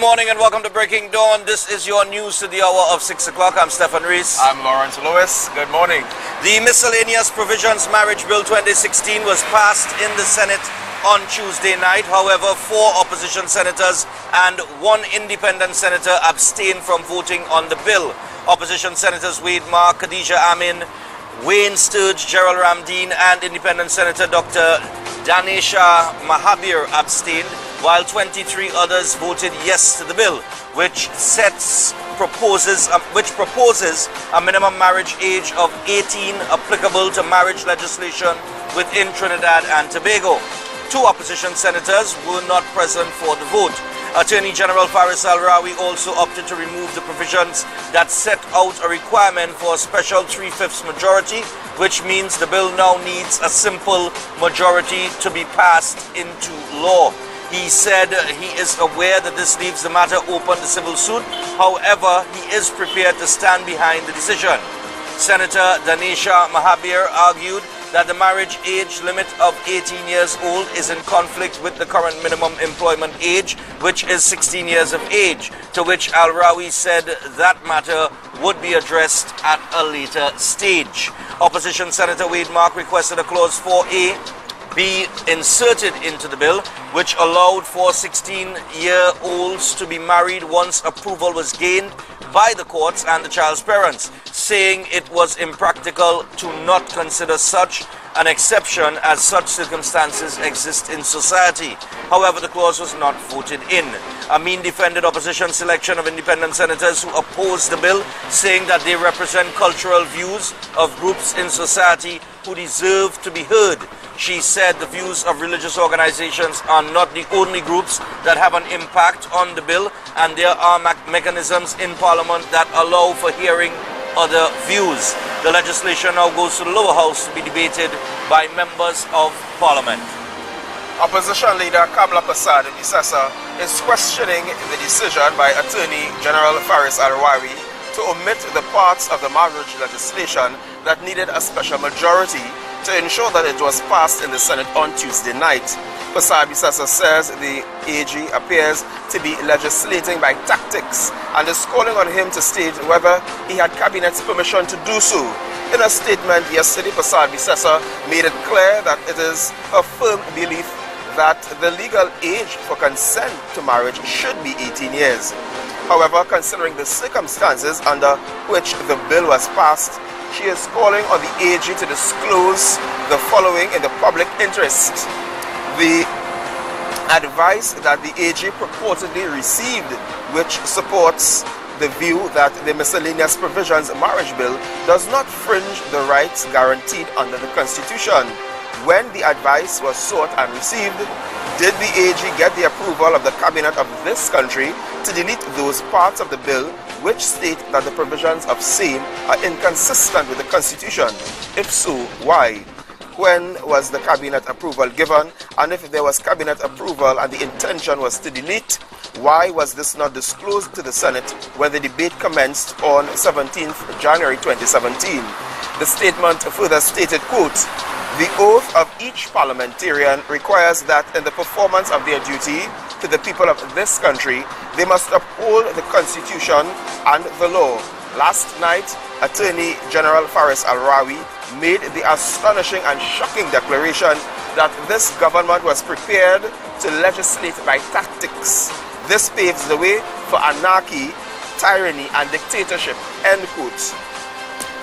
morning and welcome to Breaking Dawn. This is your news to the hour of 6 o'clock. I'm Stephen Reese. I'm Lawrence Lewis. Good morning. The Miscellaneous Provisions Marriage Bill 2016 was passed in the Senate on Tuesday night. However, 4 opposition senators and 1 independent senator abstained from voting on the bill. Opposition senators Wade Mark, Khadija Amin, Wayne Sturge, Gerald Ramdeen and independent senator Dr. Danesha Mahabir abstained, while 23 others voted yes to the bill, which proposes a minimum marriage age of 18 applicable to marriage legislation within Trinidad and Tobago. 2 opposition senators were not present for the vote. Attorney General Faris Al-Rawi also opted to remove the provisions that set out a requirement for a special 3/5 majority, which means the bill now needs a simple majority to be passed into law. He said he is aware that this leaves the matter open to civil suit. However, he is prepared to stand behind the decision. Senator Danesha Mahabir argued that the marriage age limit of 18 years old is in conflict with the current minimum employment age, which is 16 years of age, to which Al-Rawi said that matter would be addressed at a later stage. Opposition Senator Wade Mark requested a clause 4A be inserted into the bill, which allowed for 16-year-olds to be married once approval was gained by the courts and the child's parents, saying it was impractical to not consider such an exception as such circumstances exist in society. However, the clause was not voted in. Amin defended opposition selection of independent senators who opposed the bill, saying that they represent cultural views of groups in society who deserve to be heard. She said the views of religious organizations are not the only groups that have an impact on the bill, and there are mechanisms in Parliament that allow for hearing other views. The legislation now goes to the lower house to be debated by members of Parliament. Opposition leader Kamla Prasad Visesa is questioning the decision by Attorney General Faris Al-Rawi to omit the parts of the marriage legislation that needed a special majority to ensure that it was passed in the Senate on Tuesday night. Prasad Visesa says the AG appears to be legislating by tactics and is calling on him to state whether he had Cabinet's permission to do so. In a statement yesterday, Prasad Visesa made it clear that it is a firm belief that the legal age for consent to marriage should be 18 years. However, considering the circumstances under which the bill was passed, she is calling on the AG to disclose the following in the public interest. The advice that the AG purportedly received, which supports the view that the Miscellaneous Provisions Marriage Bill does not fringe the rights guaranteed under the Constitution. When the advice was sought and received, did the AG get the approval of the Cabinet of this country to delete those parts of the bill which state that the provisions of same are inconsistent with the Constitution? If so, why? When was the Cabinet approval given? And if there was Cabinet approval and the intention was to delete, why was this not disclosed to the Senate when the debate commenced on 17th January 2017? The statement further stated, quote, "The oath of each parliamentarian requires that in the performance of their duty to the people of this country, they must uphold the Constitution and the law." Last night, Attorney General Faris Al-Rawi made the astonishing and shocking declaration that this government was prepared to legislate by tactics. This paves the way for anarchy, tyranny and dictatorship, end quote.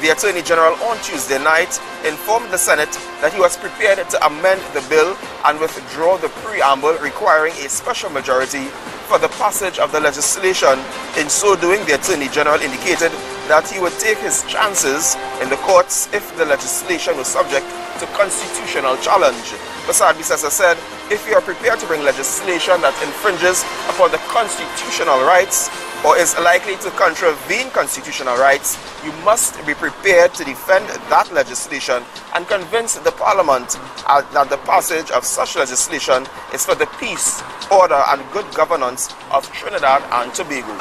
The Attorney General on Tuesday night informed the Senate that he was prepared to amend the bill and withdraw the preamble requiring a special majority for the passage of the legislation. In so doing, the Attorney General indicated that he would take his chances in the courts if the legislation was subject to constitutional challenge. Prasad Visesa said, if you are prepared to bring legislation that infringes upon the constitutional rights or is likely to contravene constitutional rights, you must be prepared to defend that legislation and convince the Parliament that the passage of such legislation is for the peace, order and good governance of Trinidad and Tobago.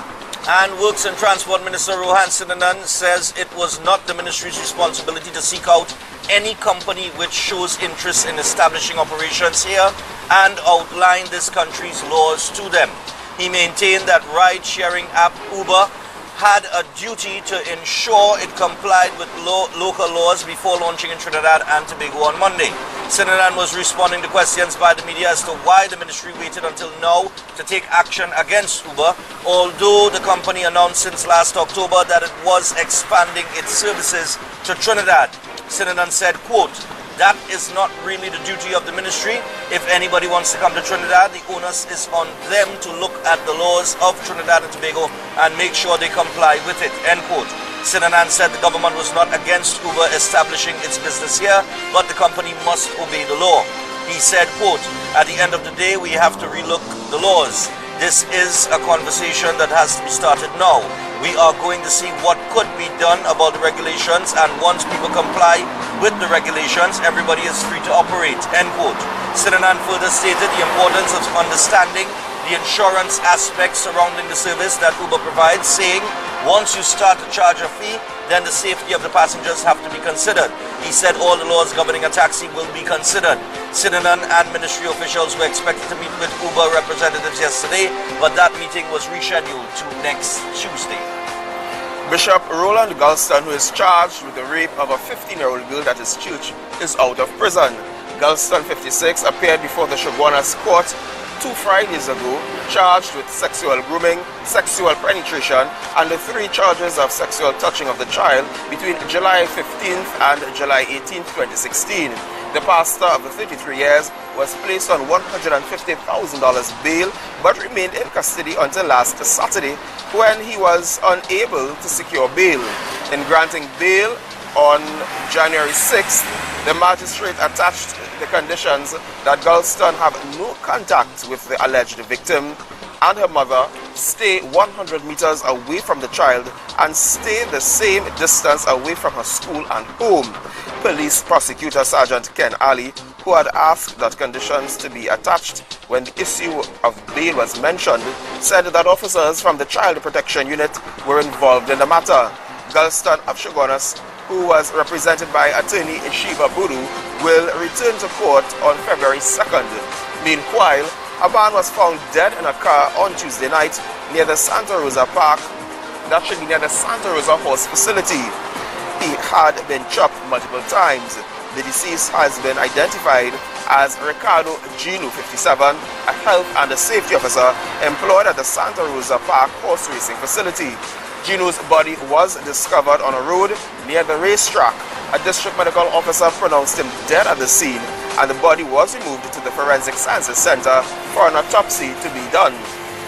And Works and Transport Minister Rohan Sinanan says it was not the ministry's responsibility to seek out any company which shows interest in establishing operations here and outline this country's laws to them. He maintained that ride-sharing app Uber had a duty to ensure it complied with local laws before launching in Trinidad and Tobago on Monday. Trinidad was responding to questions by the media as to why the ministry waited until now to take action against Uber, although the company announced since last October that it was expanding its services to Trinidad. Trinidad said, quote, "That is not really the duty of the ministry. If anybody wants to come to Trinidad, the onus is on them to look at the laws of Trinidad and Tobago and make sure they comply with it," end quote. Sinanan said the government was not against Uber establishing its business here, but the company must obey the law. He said, quote, "At the end of the day, we have to relook the laws. This is a conversation that has to be started now. We are going to see what could be done about the regulations, and once people comply with the regulations, everybody is free to operate," end quote. Sinanan further stated the importance of understanding the insurance aspects surrounding the service that Uber provides, saying, "Once you start to charge a fee, then the safety of the passengers have to be considered." He said all the laws governing a taxi will be considered. Sinanan and ministry officials were expected to meet with Uber representatives yesterday, but that meeting was rescheduled to next Tuesday. Bishop Roland Galston, who is charged with the rape of a 15-year-old girl at his church, is out of prison. Galston, 56, appeared before the Shogunas court 2 Fridays ago, charged with sexual grooming, sexual penetration, and the 3 charges of sexual touching of the child between July 15th and July 18th, 2016. The pastor of the 33 years was placed on $150,000 bail, but remained in custody until last Saturday, when he was unable to secure bail. In granting bail on January 6th, the magistrate attached the conditions that Galston have no contact with the alleged victim and her mother, stay 100 meters away from the child, and stay the same distance away from her school and home. Police prosecutor Sergeant Ken Ali, who had asked that conditions to be attached when the issue of bail was mentioned, said that officers from the Child Protection Unit were involved in the matter. Galston of Shogunas, who was represented by attorney Shiva Buru, will return to court on February 2nd. Meanwhile, a man was found dead in a car on Tuesday night near the Santa Rosa Park. That should be near the Santa Rosa Horse facility. He had been chopped multiple times. The deceased has been identified as Ricardo Gino, 57, a health and a safety officer employed at the Santa Rosa Park horse racing facility. Gino's body was discovered on a road near the racetrack. A district medical officer pronounced him dead at the scene, and the body was removed to the Forensic Sciences Center for an autopsy to be done.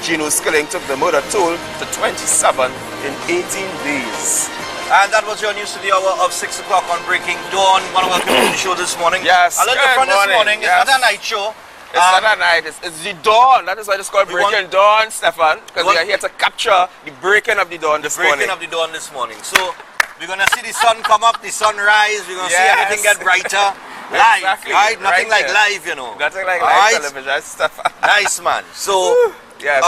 Gino's killing took the murder toll to 27 in 18 days. And that was your news to the hour of 6 o'clock on Breaking Dawn. Want to welcome you to the show this morning. Yes, a little different this morning. Yes. It's not a night show. It's not a night, it's the dawn. That is why it's called Breaking Dawn, Stefan. Because we are here to capture the breaking of the dawn this morning. Breaking of the dawn this morning. So, we're going to see the sun come up, the sun rise. We're going to see everything get brighter. Live, exactly. Right? Nothing Right like live, you know. Nothing like live television, Stefan. Nice, man. So, yes.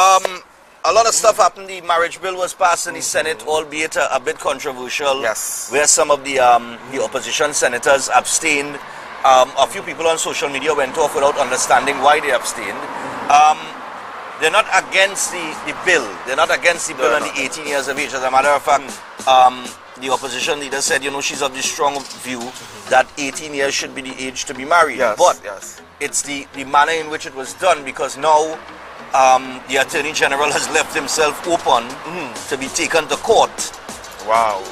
a lot of stuff happened. The marriage bill was passed in the Senate, albeit a bit controversial. Yes. Where some of the opposition senators abstained. A few people on social media went off without understanding why they abstained. They're not against the bill. They're not against the bill on the 18 years of age. As a matter of fact, the opposition leader said, you know, she's of the strong view that 18 years should be the age to be married. Yes, but yes. It's the manner in which it was done, because now the Attorney General has left himself open to be taken to court. Wow.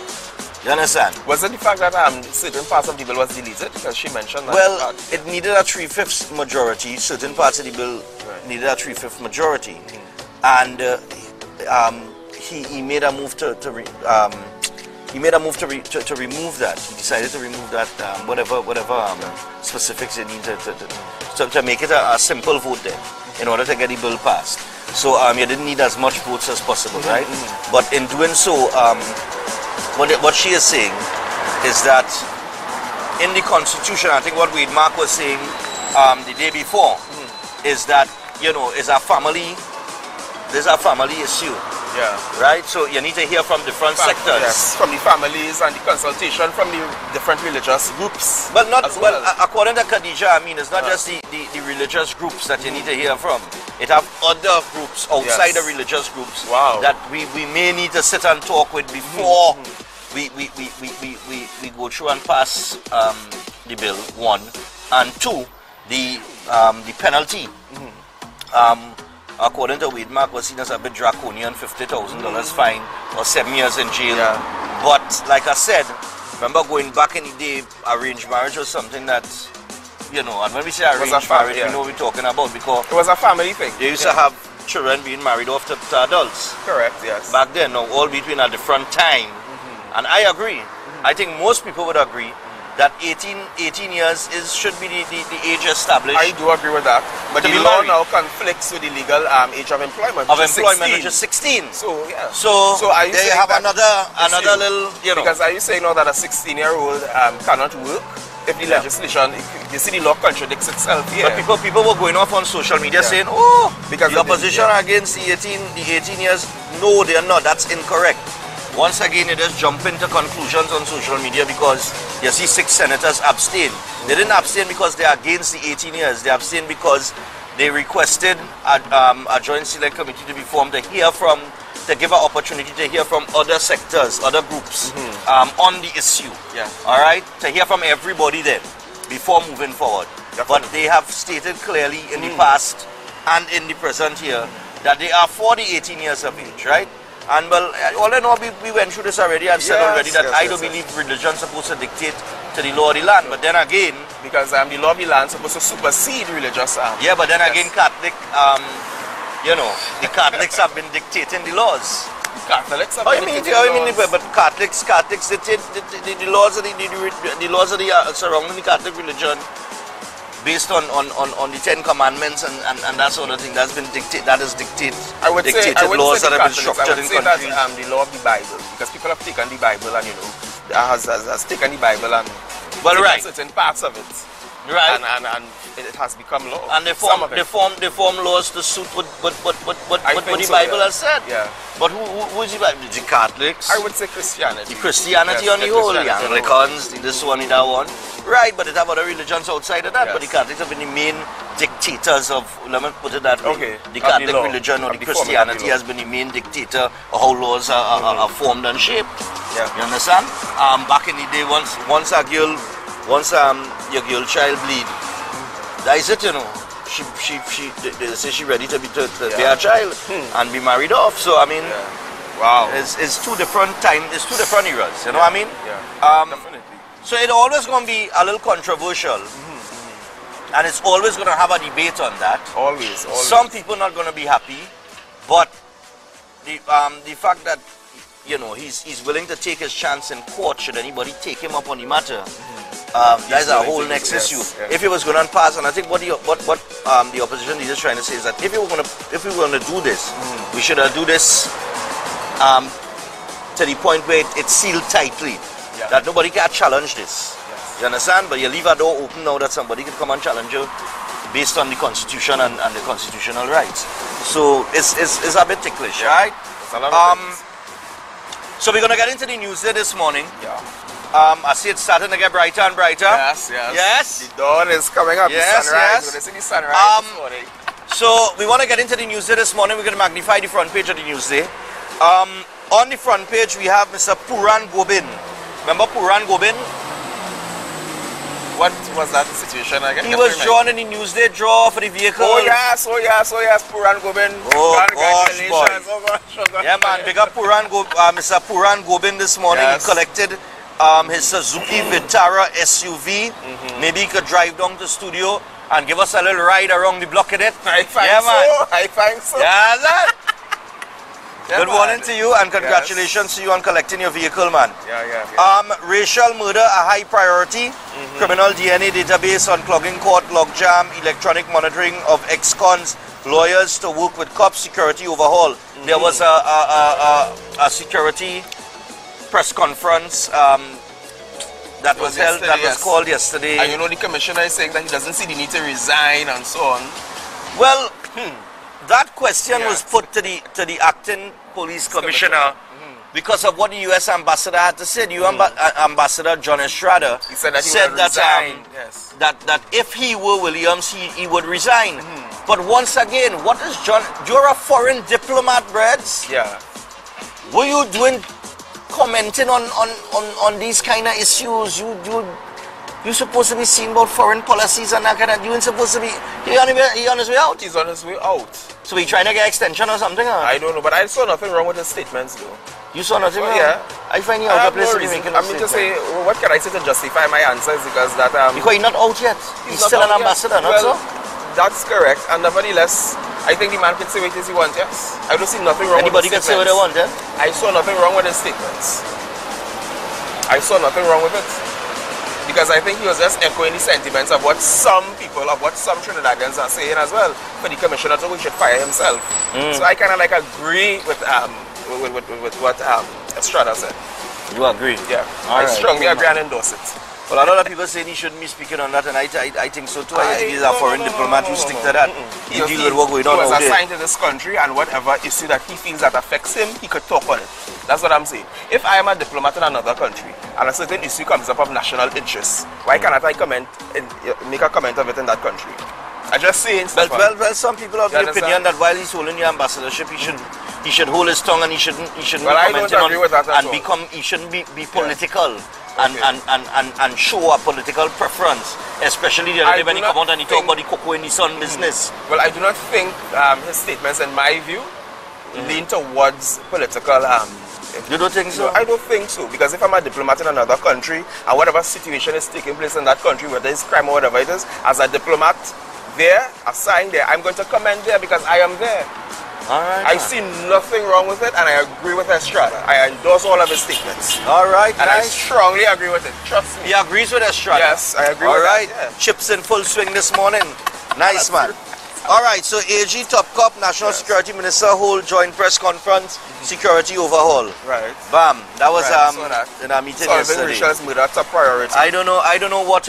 You understand? Was it the fact that certain parts of the bill was deleted? Because she mentioned that. Well, it needed a 3/5 majority. Certain parts of the bill needed a 3/5 majority. And he made a move to remove that. He decided to remove that, whatever specifics they need to make it a simple vote there in order to get the bill passed. So you didn't need as much votes as possible, right? But in doing so, what she is saying is that in the Constitution, I think what Wade Mark was saying the day before, is that, you know, there's a family issue. Yeah. Right? So you need to hear from different sectors. Yes, from the families and the consultation from the different religious groups. But not, as well. according to Khadija, I mean, it's not just the religious groups that you need to hear from. It have other groups outside the religious groups that we may need to sit and talk with before we go through and pass the bill, one. And two, the penalty. According to Weidmark, was seen as a bit draconian, $50,000 fine or 7 years in jail. Yeah. But like I said, remember going back in the day, arranged marriage was something that, you know, and when we say arranged marriage, we know what we're talking about, because it was a family thing. They used to have children being married off to adults. Correct, yes. Back then, now, all between a different time. And I agree. I think most people would agree that 18 years should be the age established. I do agree with that. But the law now conflicts with the legal age of employment, which is 16. So, yeah. So are you there you have another little, you know. Because are you saying now that a 16-year-old cannot work if the legislation, you see the law contradicts itself here? But people were going off on social media saying, oh, because the opposition against the 18 years. No, they are not. That's incorrect. Once again, you just jump into conclusions on social media because you see 6 senators abstain. They didn't abstain because they are against the 18 years. They abstained because they requested a joint select committee to be formed to give an opportunity to hear from other sectors, other groups on the issue. Yeah. All right? To hear from everybody then before moving forward. Definitely. But they have stated clearly in the past and in the present here that they are for the 18 years of age, right? And well, all in all, we went through this already and said already that I don't believe religion is supposed to dictate to the law of the land. But then again, because the law of the land is supposed to supersede religious yeah, but then again, Catholic, you know, the Catholics have been dictating the laws. Catholics have been dictating the laws. But Catholics dictate the laws of the laws of the surrounding the Catholic religion, based on the 10 Commandments and that sort of thing. That is dictated laws that have been structured in countries. That, the law of the Bible, because people have taken the Bible and, you know, has taken the Bible and certain parts of it. Right. And it has become law. And they form laws to suit what the Bible has said. Yeah. But who is the Bible? The Catholics? I would say Christianity. The Christianity on the whole, the Anglicans, this one, that one. Right, but they have other religions outside of that. Yes. But the Catholics have been the main dictators of, let me put it that way. Okay. The Catholic religion or the Christianity has been the main dictator of how laws are formed and shaped. Yeah. You understand? Back in the day, once your girl child bleed, that is it, you know. They say she ready to bear a child and be married off. So I mean, wow, it's two different times. It's two different eras. You know what I mean? Yeah. Definitely. So it's always going to be a little controversial, and it's always going to have a debate on that. Always. Some people not going to be happy, but the fact that, you know, he's willing to take his chance in court should anybody take him up on the matter. That's a whole next issue. Yes. If it was going to pass, and I think what the opposition leader is trying to say is that if we were going to do this, we should do this to the point where it's sealed tightly, that nobody can challenge this. Yes. You understand? But you leave a door open now that somebody can come and challenge you based on the Constitution and the constitutional rights. So it's a bit ticklish, right? It's a lot of things. So we're going to get into the news there this morning. Yeah. I see it's starting to get brighter and brighter. Yes. The dawn is coming up. Yes, the sunrise. yes. We're going to see the sunrise this morning. So we want to get into the news day this morning. We're going to magnify the front page of the news day. On the front page, we have Mr. Puran Gobin. Remember Puran Gobin? What was that situation again? He was drawn in the Newsday draw for the vehicle. Oh yes, Puran Gobin. Oh gosh, boy. Oh gosh. Yeah man, big up Mr. Puran Gobin this morning. Yes. He collected his Suzuki Vitara SUV. Maybe he could drive down to the studio and give us a little ride around the block in it. I think so. Yeah, that. Yeah, good morning to you and congratulations to you on collecting your vehicle, man. Yeah. Racial murder a high priority. Criminal DNA database on clogging court, logjam, electronic monitoring of ex-cons, lawyers to work with cops, security overhaul. There was a security press conference that was held, that was called yesterday. And you know the commissioner is saying that he doesn't see the need to resign and so on. Well, that question was put to the acting police commissioner because of what the U.S. ambassador had to say. The Ambassador John Estrada he said that he would resign. Yes. That if he were Williams, he would resign. But once again, what is John? You're a foreign diplomat, Breds. Yeah. What are you doing commenting on these kind of issues? You're supposed to be seeing about foreign policies and that kind of. You ain't supposed to be. He on his way out. He's on his way out. So he trying to get extension or something? Or? I don't know, but I saw nothing wrong with his statements, though. You saw nothing wrong? Yeah. I find you out of place to be making a statement. I mean to say, what can I say to justify my answers? Because that because he's not out yet. He's still an ambassador, not so? That's correct. And nevertheless, I think the man can say what he wants. Yes. I don't see nothing wrong. Anybody with can say what they want, yeah? I saw nothing wrong with his statements. I saw nothing wrong with it. Because I think he was just echoing the sentiments of what some people, of what some Trinidadians are saying as well. For the commissioner to, he should fire himself. So I kind of like agree with what Estrada said. You agree? Yeah. I strongly agree and endorse it. Well, a lot of people say he shouldn't be speaking on that, and I think so too. I think he's a foreign diplomat. You stick to that. You deal with what going on. He was assigned to this country, and whatever issue that he feels that affects him, he could talk on it. That's what I'm saying. If I am a diplomat in another country, and a certain issue comes up of national interest, why cannot I make a comment of it in that country? I just saying. Well, some people have the opinion that while he's holding the ambassadorship, he should hold his tongue and he shouldn't well, I don't agree with that and he shouldn't be political. And show a political preference, especially the other day when he come out and he talk about the cocoa in the sun business. Well, I do not think his statements, in my view, lean towards political. You don't think so? No, I don't think so, because if I'm a diplomat in another country and whatever situation is taking place in that country, whether it's crime or whatever it is, as a diplomat there, assigned there, I'm going to comment there because I am there. Alright. I see nothing wrong with it, and I agree with Estrada. I endorse all of his statements. Alright, and I strongly agree with it. Trust me. He agrees with Estrada? Yes, I agree with that. Yeah. Chips in full swing this morning. Nice, man. Alright, so AG Top Cop, National Security Minister, hold joint press conference, security overhaul. Right. Bam. That was in our meeting yesterday. Rachel's murder top priority. I don't know what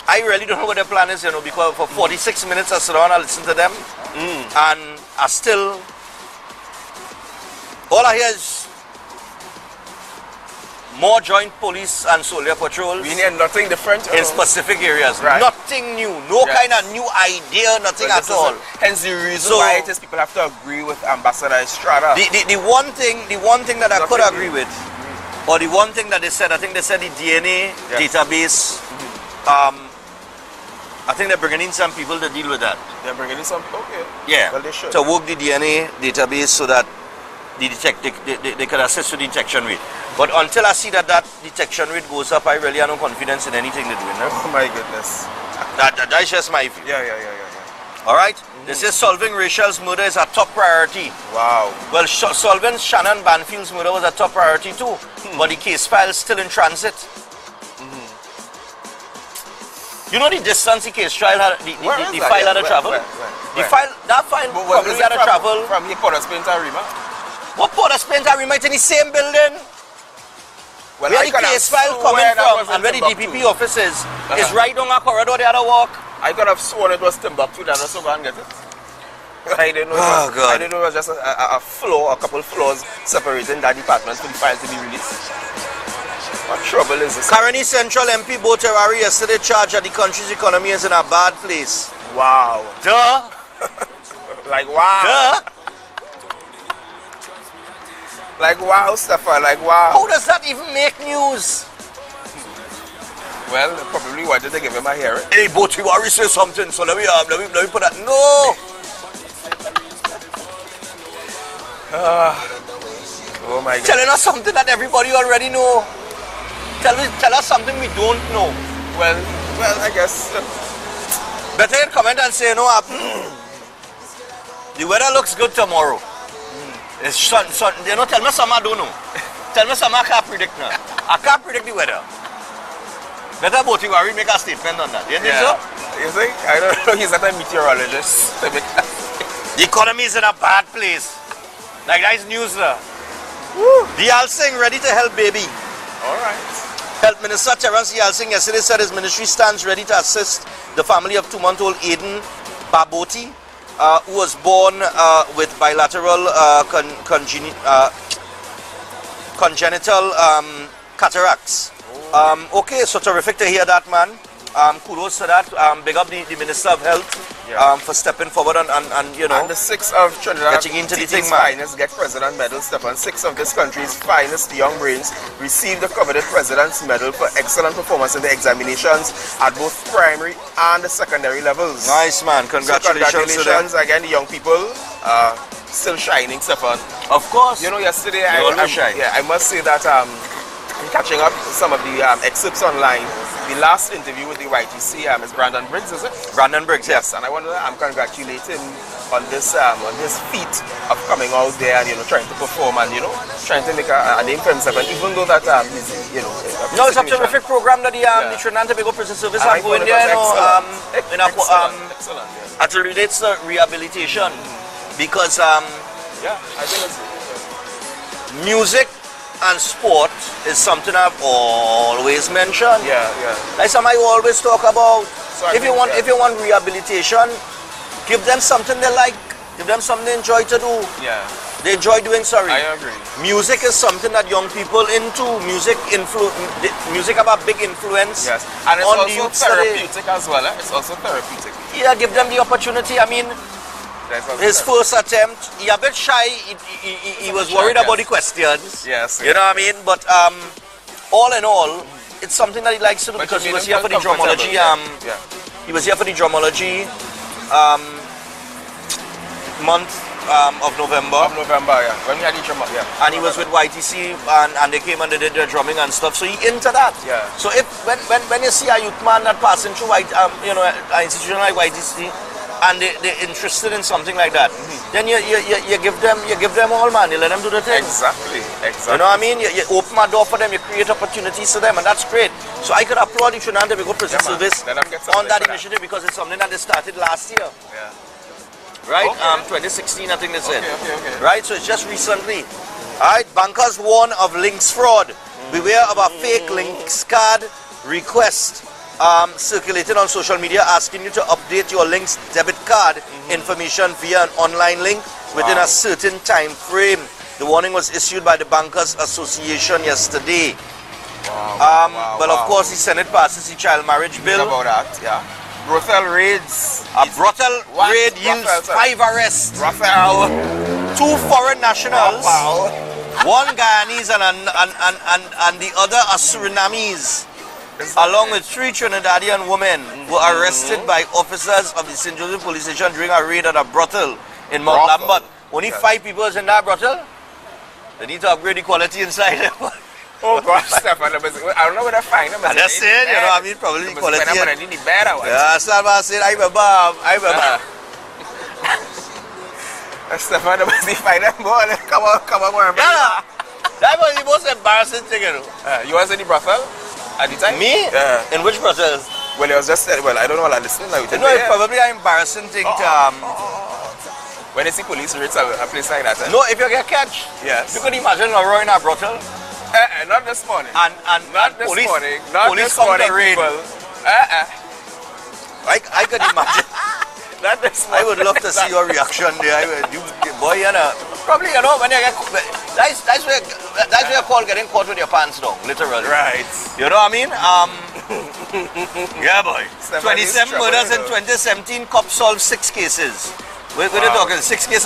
I really don't know what their plan is, you know, because for 46 minutes I sit down and listen to them, and I still, all I hear is more joint police and soldier patrols. We need nothing different in specific areas. Right. Nothing new, no kind of new idea, nothing at all. Hence the reason why it is people have to agree with Ambassador Estrada. The one thing that I could agree with, or the one thing that they said, I think they said the DNA database. I think they're bringing in some people to deal with that. They're bringing in some, okay. Yeah. Well, they should. To work the DNA database so that they can assist with the detection rate. But until I see that detection rate goes up, I really have no confidence in anything they're doing. Oh my goodness. That's just my view. Yeah. All right? They say solving Rachel's murder is a top priority. Wow. Well, solving Shannon Banfield's murder was a top priority too. But the case file is still in transit. You know the distance the case trial had, the file had to travel? That file probably had to travel. From here, Port of Spain to Arima? What Port of Spain to Arima? It's in the same building. Well, where the case file coming from and where the DPP office is right on a corridor they had to walk. I could have sworn it was Timbuktu that was so go and get it. I didn't know I didn't know it was just a floor, a couple floors separating that department for the file to be released. What trouble is this? Caroni Central MP Bo Terrari yesterday charged that the country's economy is in a bad place. Wow. Duh. Like wow. Duh. Like wow, Stefan, like wow. How does that even make news? Well, probably why did they give him a hearing? Hey, Bo Terrari say something, so let me put that. No. Oh my God. Telling us something that everybody already know. Tell us something we don't know. Well, I guess. Better yet comment and say, no, the weather looks good tomorrow. It's sun, you know, tell me something I don't know. Tell me something I can't predict now. I can't predict the weather. Better Bo Terrari make a statement on that. You think so? You think? I don't know. He's not a meteorologist. The economy is in a bad place. Like that's news there. The Yalsing ready to help baby. All right. Health Minister Terence Yalsing yesterday said his ministry stands ready to assist the family of 2-month-old Aiden Baboti who was born with bilateral congenital cataracts. Okay, so terrific to hear that, man. Kudos to that. Big up the Minister of Health for stepping forward and you know. And the 6 of Trinidad getting into the thing, finest get President Medal, Stefan. 6 of this country's finest young brains received the coveted President's Medal for excellent performance in the examinations at both primary and secondary levels. Nice, man. Congratulations, so congratulations again, the young people. Still shining, Stefan. Of course. You know, yesterday I must say that catching up some of the excerpts online. The last interview with the YTC is Brandon Briggs, is it? Brandon Briggs, yes. And I'm congratulating on this feat of coming out there and trying to perform and trying to make a name for himself. And even though that no, it's a terrific program that the Trinidad and Tobago Prison Service are going there. Excellent. As it relates to rehabilitation, because I think it's music and sport is something I've always mentioned. Like something I always talk about. So if you want rehabilitation, give them something they like. Give them something they enjoy to do. They enjoy doing. I agree. Music is something that young people into. Music have a big influence. Yes, and it's on also the youth therapeutic as well. It's also therapeutic. Yeah, give them the opportunity. I mean, his first attempt, he a bit shy. He was worried about the questions. Yes. You know what I mean? But all in all, it's something that he likes to do because he was here for the drumology. He was here for the drumology month of November. When we had the drum, And he was with YTC and they came and they did their drumming and stuff. So he into that. So if when you see a youth man that passing through an institution like YTC, and they're interested in something like that, then you give them all, man. You let them do the thing. Exactly. You know what I mean? You open a door for them, you create opportunities for them, and that's great. So I could applaud the Trinidad and Tobago Prison Service on that initiative because it's something that they started last year. Right? 2016, I think they said. Okay. Right? So it's just recently. Alright, bankers warn of links fraud. Beware of a fake links card request circulating on social media asking you to update your link's debit card information via an online link within a certain time frame. The warning was issued by the Bankers Association yesterday. But of course, the Senate passes the child marriage bill. About that, brothel raids. A brothel raid yields 5 arrests. 2 foreign nationals, 1 Guyanese and the other are Surinamese, along with 3 Trinidadian women were arrested by officers of the St. Joseph Police Station during a raid at a brothel in Mount Lambert. Only 5 people in that brothel. They need to upgrade the quality inside. Oh gosh, Stefan, I don't know where to find them. That's it, you know what I mean? Probably the quality. I need the better ones. Yeah, Stefan said, I'm a Stefan, I must find them more. Come on. Yeah, that was the most embarrassing thing, you know. You was in the brothel at the time? Me? Yeah. In which brothel? Well, it was just, I don't know what I'm listening now. You know, it's probably an embarrassing thing to... When you see police raids a place like that. No, if you get catch. Yes. You could imagine a row in a brothel. Not this morning. And not this police, morning. Not police this morning, come to raid. I could imagine. Not this morning. I would love to see your reaction there. Boy, you know, probably, you know, when you get... That's where you call getting caught with your pants down, literally. Right. You know what I mean? Yeah, boy. 27 murders in 2017, cops solved 6 cases. We're talking 6 cases,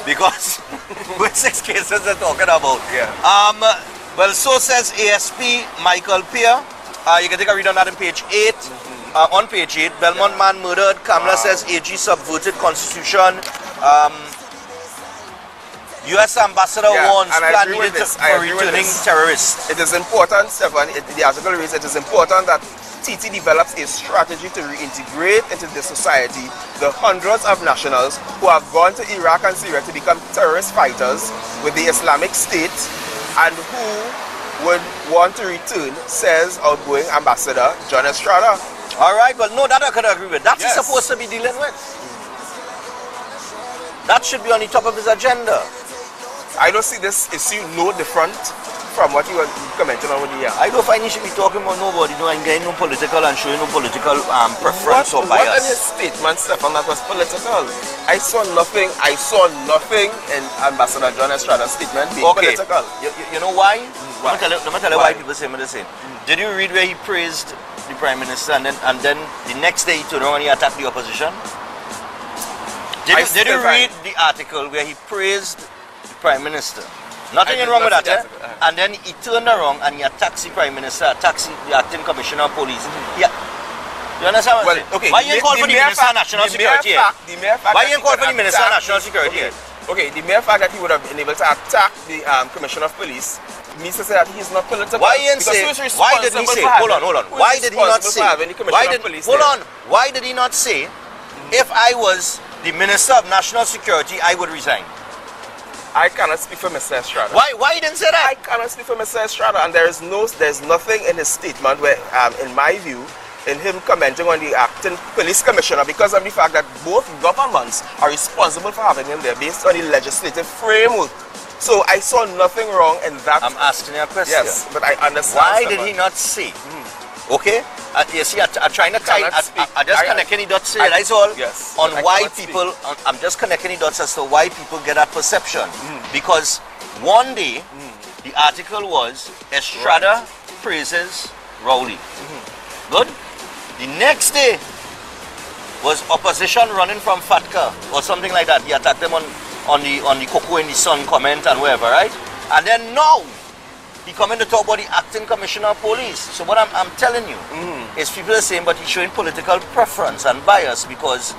because with 6 cases they're talking about. Well, so says ASP Michael Peer. You can take a read on that on page 8. On page 8, Belmont man murdered. Kamala says AG subverted constitution. U.S. ambassador warns plan needed for returning terrorists. It is important, Stefan, the article reads, it is important that TT develops a strategy to reintegrate into the society the hundreds of nationals who have gone to Iraq and Syria to become terrorist fighters with the Islamic State and who would want to return, says outgoing Ambassador John Estrada. All right, well, no, that I could agree with. That's supposed to be dealing with. That should be on the top of his agenda. I don't see this issue no different from what you were commenting on with the I don't find you should be talking about nobody, no, I'm getting no political and showing no political preference or What in bias. his statement, Stefan, that was political? I saw nothing in Ambassador John Estrada's statement being political. You know why? Why? Let me tell you why people say the same. Did you read where he praised the Prime Minister and then the next day he turned around and he attacked the opposition? Did you read the article where he praised the Prime Minister? Nothing wrong with that, And then he turned around and he attacked the Prime Minister, attacked the acting commissioner of police. Yeah. You understand what I'm saying? Okay, why you call for the Minister of National Security? Why you call for the Minister of National Security? Okay, the mere fact that he would have been able to attack the Commissioner of Police means to say that he is not political. Why did he say? Hold on. Why did he not say? Why did he not say? If I was the Minister of National Security, I would resign. I cannot speak for Mr. Estrada. Why he didn't say that? I cannot speak for Mr. Estrada, and there's nothing in his statement where, in my view, in him commenting on the acting police commissioner because of the fact that both governments are responsible for having him there based on the legislative framework. So I saw nothing wrong in that. I'm asking you a question. Yes, but I understand. Why did he not say? Okay? You see, I'm trying to tie. I just connecting the dots here. That's all. Yes. On why people. I'm just connecting the dots as to why people get that perception. Because one day, the article was Estrada praises Rowley. Good. The next day was opposition running from Fatka or something like that. He attacked them on the Cocoa in the Sun comment and wherever, right? And then now he coming to talk about the acting commissioner of police. So what I'm telling you is people are saying, but he's showing political preference and bias because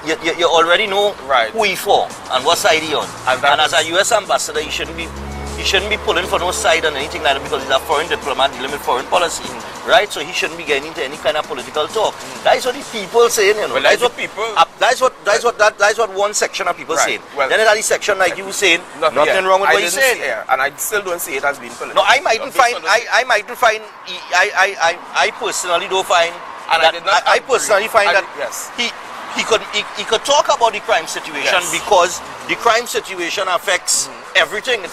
you already know who he for and what side he on. And as a U.S. ambassador, he shouldn't be pulling for no side on anything like that because he's a foreign diplomat dealing with foreign policy, right? So he shouldn't be getting into any kind of political talk. That's what the people saying, you know. Well, that's what one section of people saying. Well, then there's a section like you saying nothing wrong with what he's saying. And I still don't see it as being political. No, I personally don't find. I personally find that he could talk about the crime situation because the crime situation affects everything. It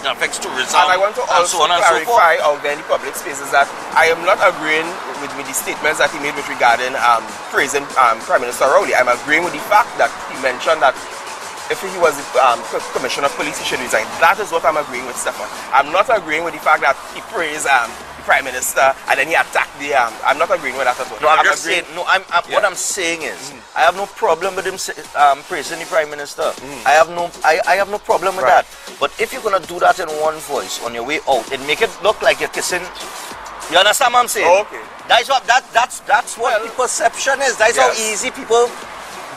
affects tourism. And I want to also clarify out there in the public spaces that I am not agreeing with the statements that he made with regarding praising Prime Minister Rowley. I'm agreeing with the fact that he mentioned that if he was the Commissioner of Police, he should resign. That is what I'm agreeing with, Stefan. I'm not agreeing with the fact that he praised the Prime Minister and then he attacked the. I'm not agreeing with that at all. No, I'm just saying. No, what I'm saying is, I have no problem with him praising the Prime Minister. I have no problem with that. But if you're gonna do that in one voice on your way out, and make it look like you're kissing. You understand what I'm saying? Oh, okay. That's what the perception is. That's how easy people.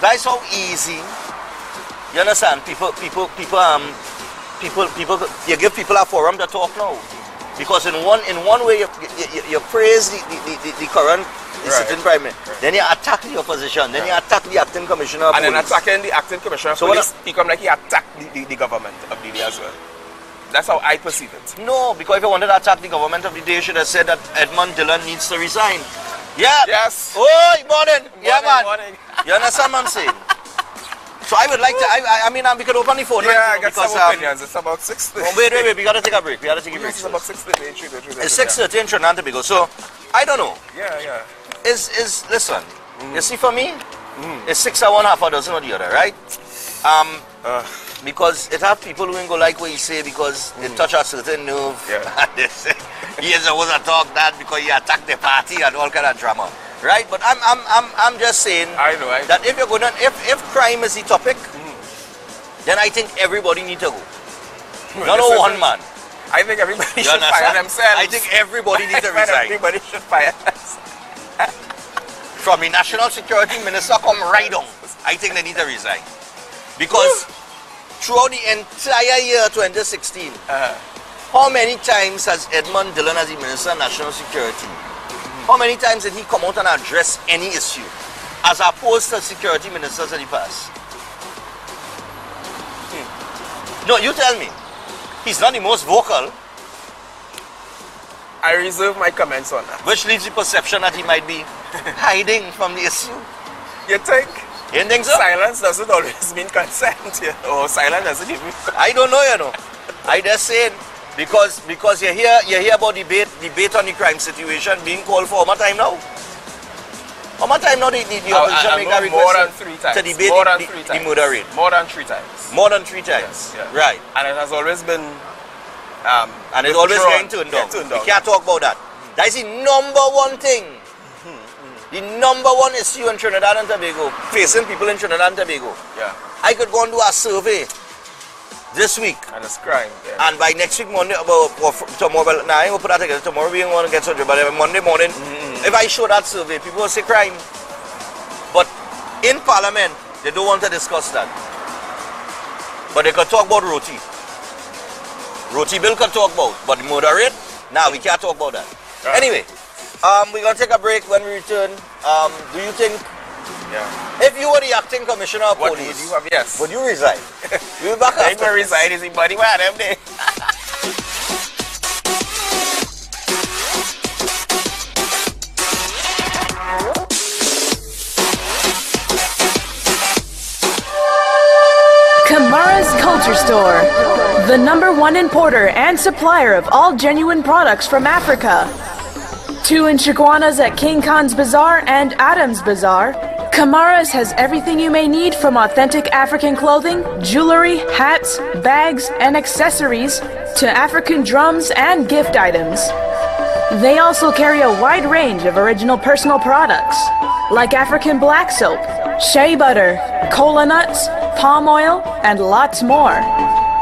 That's how easy. You understand? People. You give people a forum to talk now, because in one way you praise the current sitting prime minister, then you attack the opposition, then you attack the acting commissioner of police. And then attacking the acting commissioner of police, he come like he attacked the government of the day as well. That's how I perceive it. No, because if you wanted to attack the government of the day, you should have said that Edmund Dillon needs to resign. Yeah. Yes. Oh, morning. Yeah, man. Morning. You understand what I'm saying? So I would like to, I mean, we could open the phone. Yeah, I got some opinions. It's about 6:30. Oh, wait, we got to take a break. It's about 6:30. It's 6:30 in Trinidad and Tobago. So, I don't know. Yeah. Listen, you see for me, it's 6 or one, half a dozen or the other, right? Because it have people who ain't go like what you say because they touch a certain nerve. Yeah. They say, he is supposed to talk that because he attacked the party and all kind of drama. Right, but I'm just saying that if you're going to, if crime is the topic, then I think everybody needs to go. Not one man. I think everybody should fire themselves. I think everybody needs to resign. Everybody should fire themselves. From the National Security Minister come right on. I think they need to resign. Because throughout the entire year 2016, how many times has Edmund Dillon as the Minister of National Security? How many times did he come out and address any issue as opposed to security ministers in the past? No, you tell me. He's not the most vocal. I reserve my comments on that. Which leaves the perception that he might be hiding from the issue. You think? You think so? Silence doesn't always mean consent, or silence doesn't even. I don't know, you know. I just saying, Because you hear about debate on the crime situation being called for how much time now? How much time now the opposition make a more than request 3 times. to debate More than the 3 times. murder rate? More than 3 times. More than 3 times. Yes, Right. And it has always been And it's always getting turned down. We can't talk about that. That is the number one thing. The number one issue in Trinidad and Tobago, facing people in Trinidad and Tobago. Yeah. I could go and do a survey this week. And it's crime. Yeah. And by next week, Monday, tomorrow, well, nah, I ain't gonna put that together. Tomorrow we ain't gonna get surgery, but Monday morning, if I show that survey, people will say crime. But in Parliament, they don't want to discuss that. But they could talk about roti. Roti bill could talk about, but the murder rate, nah, we can't talk about that. Right. Anyway, we're gonna take a break. When we return, do you think, if you were the acting commissioner of What police, would you have? Yes. would you resign? You'll be back I'm after going to this. resign. Is the body where them there? Kamara's Culture Store, the #1 importer and supplier of all genuine products from Africa. 2 in Chiguanas at King Khan's Bazaar and Adams Bazaar. Kamara's has everything you may need from authentic African clothing, jewelry, hats, bags, and accessories to African drums and gift items. They also carry a wide range of original personal products, like African black soap, shea butter, cola nuts, palm oil, and lots more.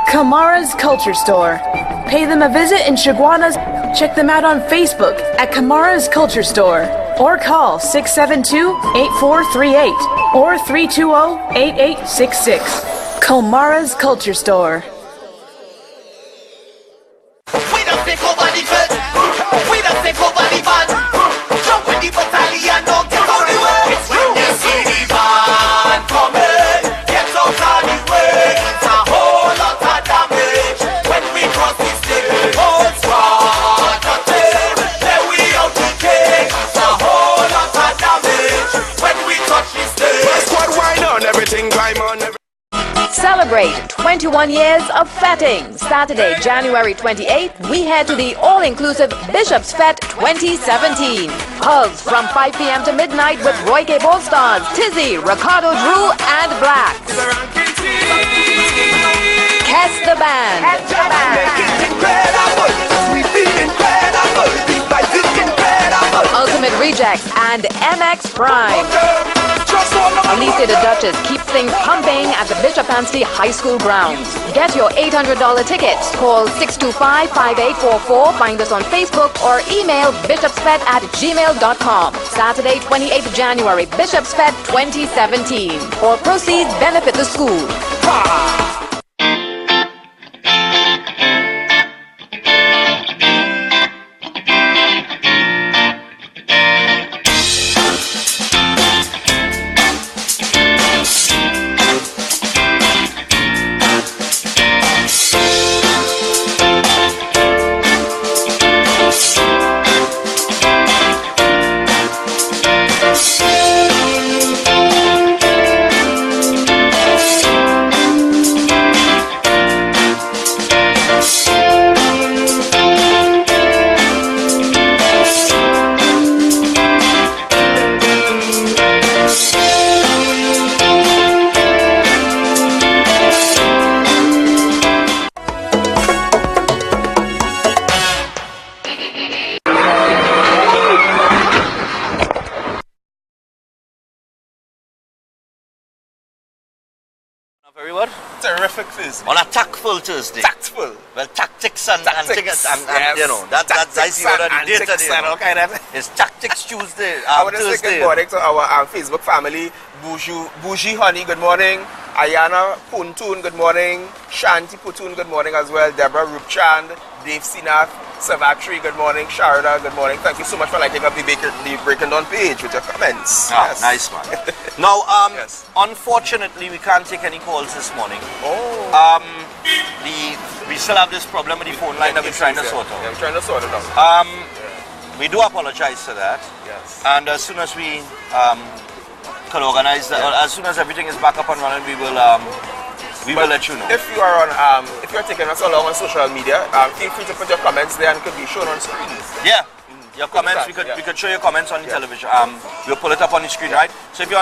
Kamara's Culture Store. Pay them a visit in Chiguanas. Check them out on Facebook at Kamara's Culture Store or call 672-8438 or 320-8866. Kamara's Culture Store. We don't take over the first. We don't take over the van. Jump with the battalion, don't take out the way. It's when you see the van coming, get out of the way. It's a whole lot of damage. When we cross the stage, whole squad got tail. Then we out the cage. It's a whole lot of damage. When we touch the stage, Squad wine on, everything climb on. Celebrate 21 years of fetting. Saturday, January 28th, we head to the all-inclusive Bishop's Fete 2017. Hugs from 5 p.m. to midnight with Roy K. Stars, Tizzy, Ricardo Drew, and Black. Catch the band. Ultimate Rejects and MX Prime. Alicia the Duchess keeps things pumping at the Bishop Anstey High School grounds. Get your $800 tickets. Call 625-5844. Find us on Facebook or email bishopsfed@gmail.com. Saturday, 28th January, Bishop's Fete 2017. All proceeds benefit the school. Everyone? Terrific Thursday. On a tactful Thursday. Tactful. Well, tactics and Tactics, tickets and yes. you know, that's Tactics what and the data antics there. and all kind of. It's Tactics Tuesday, I want to say Thursday. good morning to our Facebook family. Bougie Honey, good morning. Ayana Puntun, good morning. Shanti Putun, good morning as well. Deborah Rupchand, Dave Sinath, Savatri, good morning. Sharda, good morning. Thank you so much for lighting up the Breaking Dawn page with your comments. Ah, Yes. nice one. Now, Yes. unfortunately, we can't take any calls this morning. Oh. We still have this problem with the phone line that we're trying to sort Yeah, out. I'm trying to sort it out. We do apologize for that. Yes. And as soon as we can organize that, as soon as everything is back up and running, we will we will let you know. If you are on, if you're taking us along on social media, feel free to put your comments there and it could be shown on screen. Yeah. Your comments, we could show your comments on the television. We'll pull it up on the screen, right? So if you're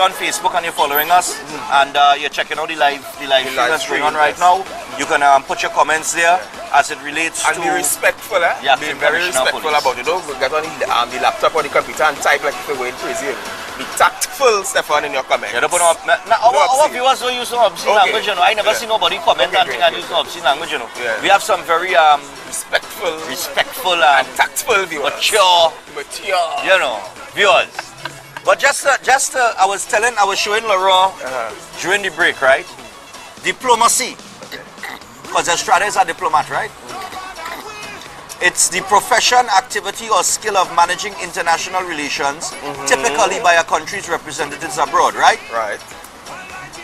on Facebook and you're following us and you're checking out the live stream that's going on right now, you can put your comments there as it relates and to. be respectful, eh? Yeah, be very respectful about it. Don't get on the laptop or the computer and type like if you're going crazy. Be tactful, Stefan, in your comments. Yeah, our viewers don't use some obscene language, you know. I never see nobody comment and think I use some obscene language, you know. Yeah. We have some very respectful and tactful viewers. Mature, you know, viewers. But I was showing Laurent during the break, right? Diplomacy. Because Estrada is a diplomat, right? It's the profession, activity, or skill of managing international relations, typically by a country's representatives abroad, right? Right.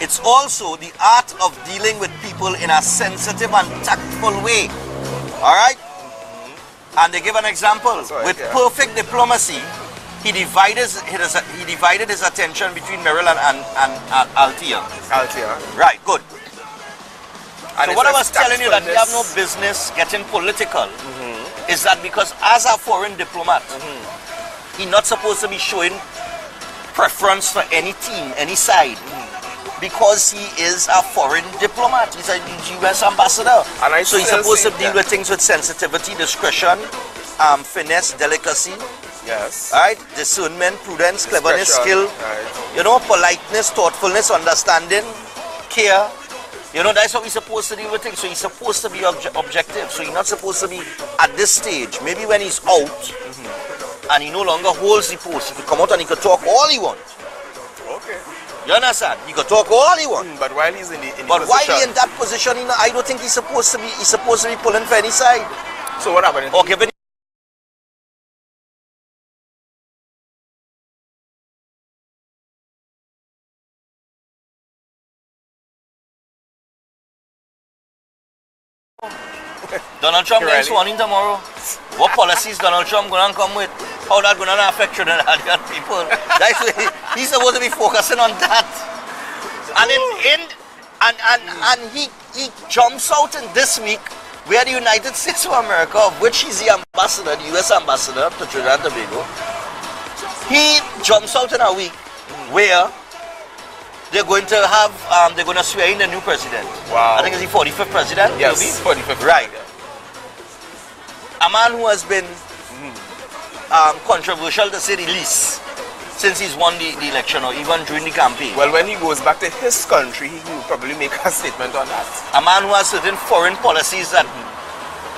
It's also the art of dealing with people in a sensitive and tactful way. All right? And they give an example. Right, with perfect diplomacy, he divided his attention between Merrill and Althea. Right, good. And so what I was telling you that we have no business getting political is that because as a foreign diplomat, he's not supposed to be showing preference for any team, any side. Because he is a foreign diplomat. He's a US ambassador. And so he's supposed to deal with things with sensitivity, discretion, finesse, delicacy. Yes. Right? Discernment, prudence, cleverness, skill. Right. You know, politeness, thoughtfulness, understanding, care. You know, that's how he's supposed to deal with things. So he's supposed to be objective. So he's not supposed to be at this stage. Maybe when he's out and he no longer holds the post, he could come out and he could talk all he wants. Okay. You understand? He could talk all he wants. But while he's in the but position, while he's in that position, I don't think he's supposed to be pulling for any side. So what happened? Or giving. Donald Trump is sworn in tomorrow. What policies Donald Trump gonna come with? How that gonna affect Trinidadian people? That's he's supposed to be focusing on that. And he jumps out in this week where the United States of America, of which he's the ambassador, the US ambassador to Trinidad and Tobago, he jumps out in a week where they're going to swear in the new president. Wow. I think it's the 45th president. Yes, 45th. Right. A man who has been controversial to say the least since he's won the election or even during the campaign. Well, when he goes back to his country, he will probably make a statement on that. A man who has certain foreign policies that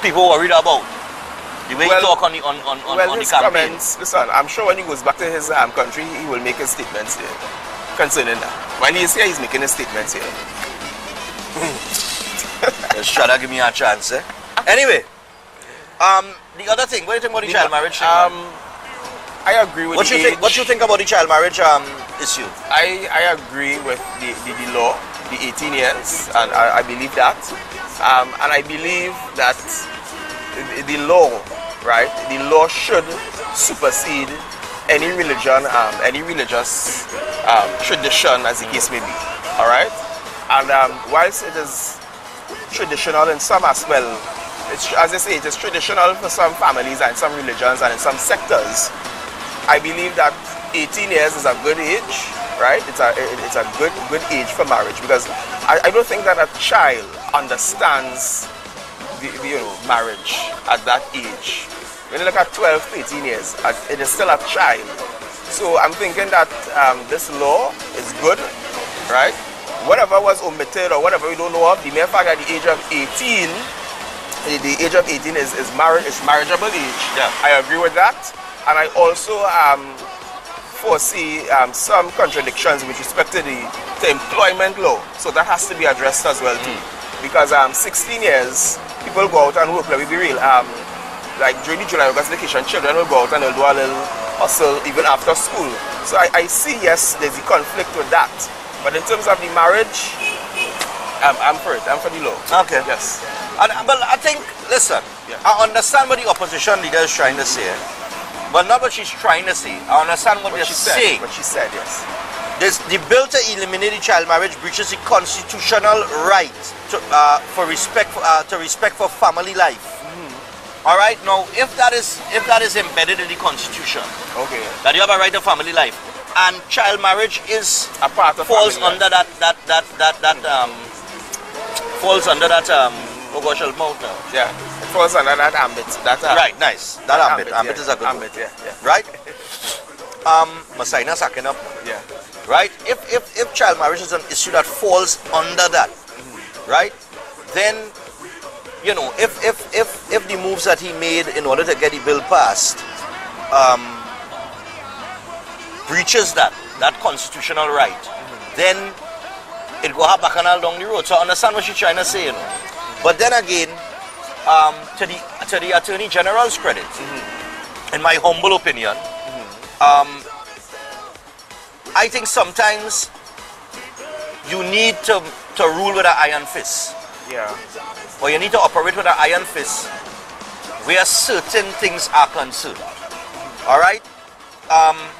people worried about. The way he talk on the his campaign. Comments, listen, I'm sure when he goes back to his country, he will make his statements there concerning that. While he is here, he's making his statements here. Just try to give me a chance, eh? Anyway, the other thing, what do you think about the child marriage thing? I agree with what you think about the child marriage issue? I agree with the law, the 18 years, and I believe that. And I believe that the law, right, the law should supersede any religion, any religious tradition, as the case may be. All right? And whilst it is traditional in some as well, as I say, it is traditional for some families and some religions and in some sectors. I believe that 18 years is a good age, right? It's a good age for marriage, because I don't think that a child understands the marriage at that age. When you look at 12, 18 years, it is still a child. So I'm thinking that this law is good, right? Whatever was omitted or whatever we don't know of, the mere fact that the age of 18, the age of 18 is marriageable age. Yeah. I agree with that. And I also foresee some contradictions with respect to the employment law. So that has to be addressed as well too. Because 16 years, people go out and work, let me be real. Like during the July-August vacation, children will go out and they'll do a little hustle even after school. So I see, yes, there's a conflict with that. But in terms of the marriage, I'm for it. I'm for the law. Okay. Yes. But I think, listen, I understand what the opposition leader is trying to say, but not what she's trying to say. I understand what they're saying. What she said, yes. The bill to eliminate the child marriage breaches the constitutional right to respect for family life. All right. Now, if that is embedded in the Constitution, Okay. that you have a right to family life, and child marriage is A part of falls family under life. falls under that oh gosh, I'll mouth now. Yeah. It falls under that ambit. Right. Nice. That ambit. Ambit yeah. is a good ambit. word. Yeah. Right. Masina sacking up. Yeah. Right? If child marriage is an issue that falls under that, right? Then, you know, if the moves that he made in order to get the bill passed breaches that constitutional right, then it go back and along the road. So I understand what she's trying to say, you know. But then again, to the Attorney General's credit, in my humble opinion, I think sometimes you need to rule with an iron fist. Yeah. Or you need to operate with an iron fist where certain things are concerned. Alright?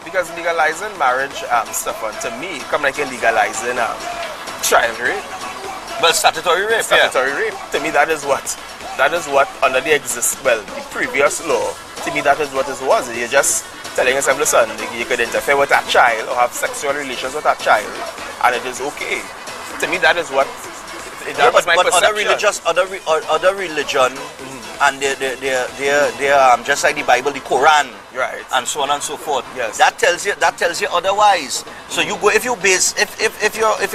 Because legalizing marriage, Stefan, to me, come like a legalizing child rape. Well, statutory rape, Statutory rape. To me, that is what under the the previous law, to me that is what it was. You're just telling yourself, listen, you could interfere with that child or have sexual relations with that child, and it is okay. To me, that is what. That was my perception. Other religion, and they're just like the Bible, the Quran, right, and so on and so forth. Yes. That tells you otherwise. So you go if you're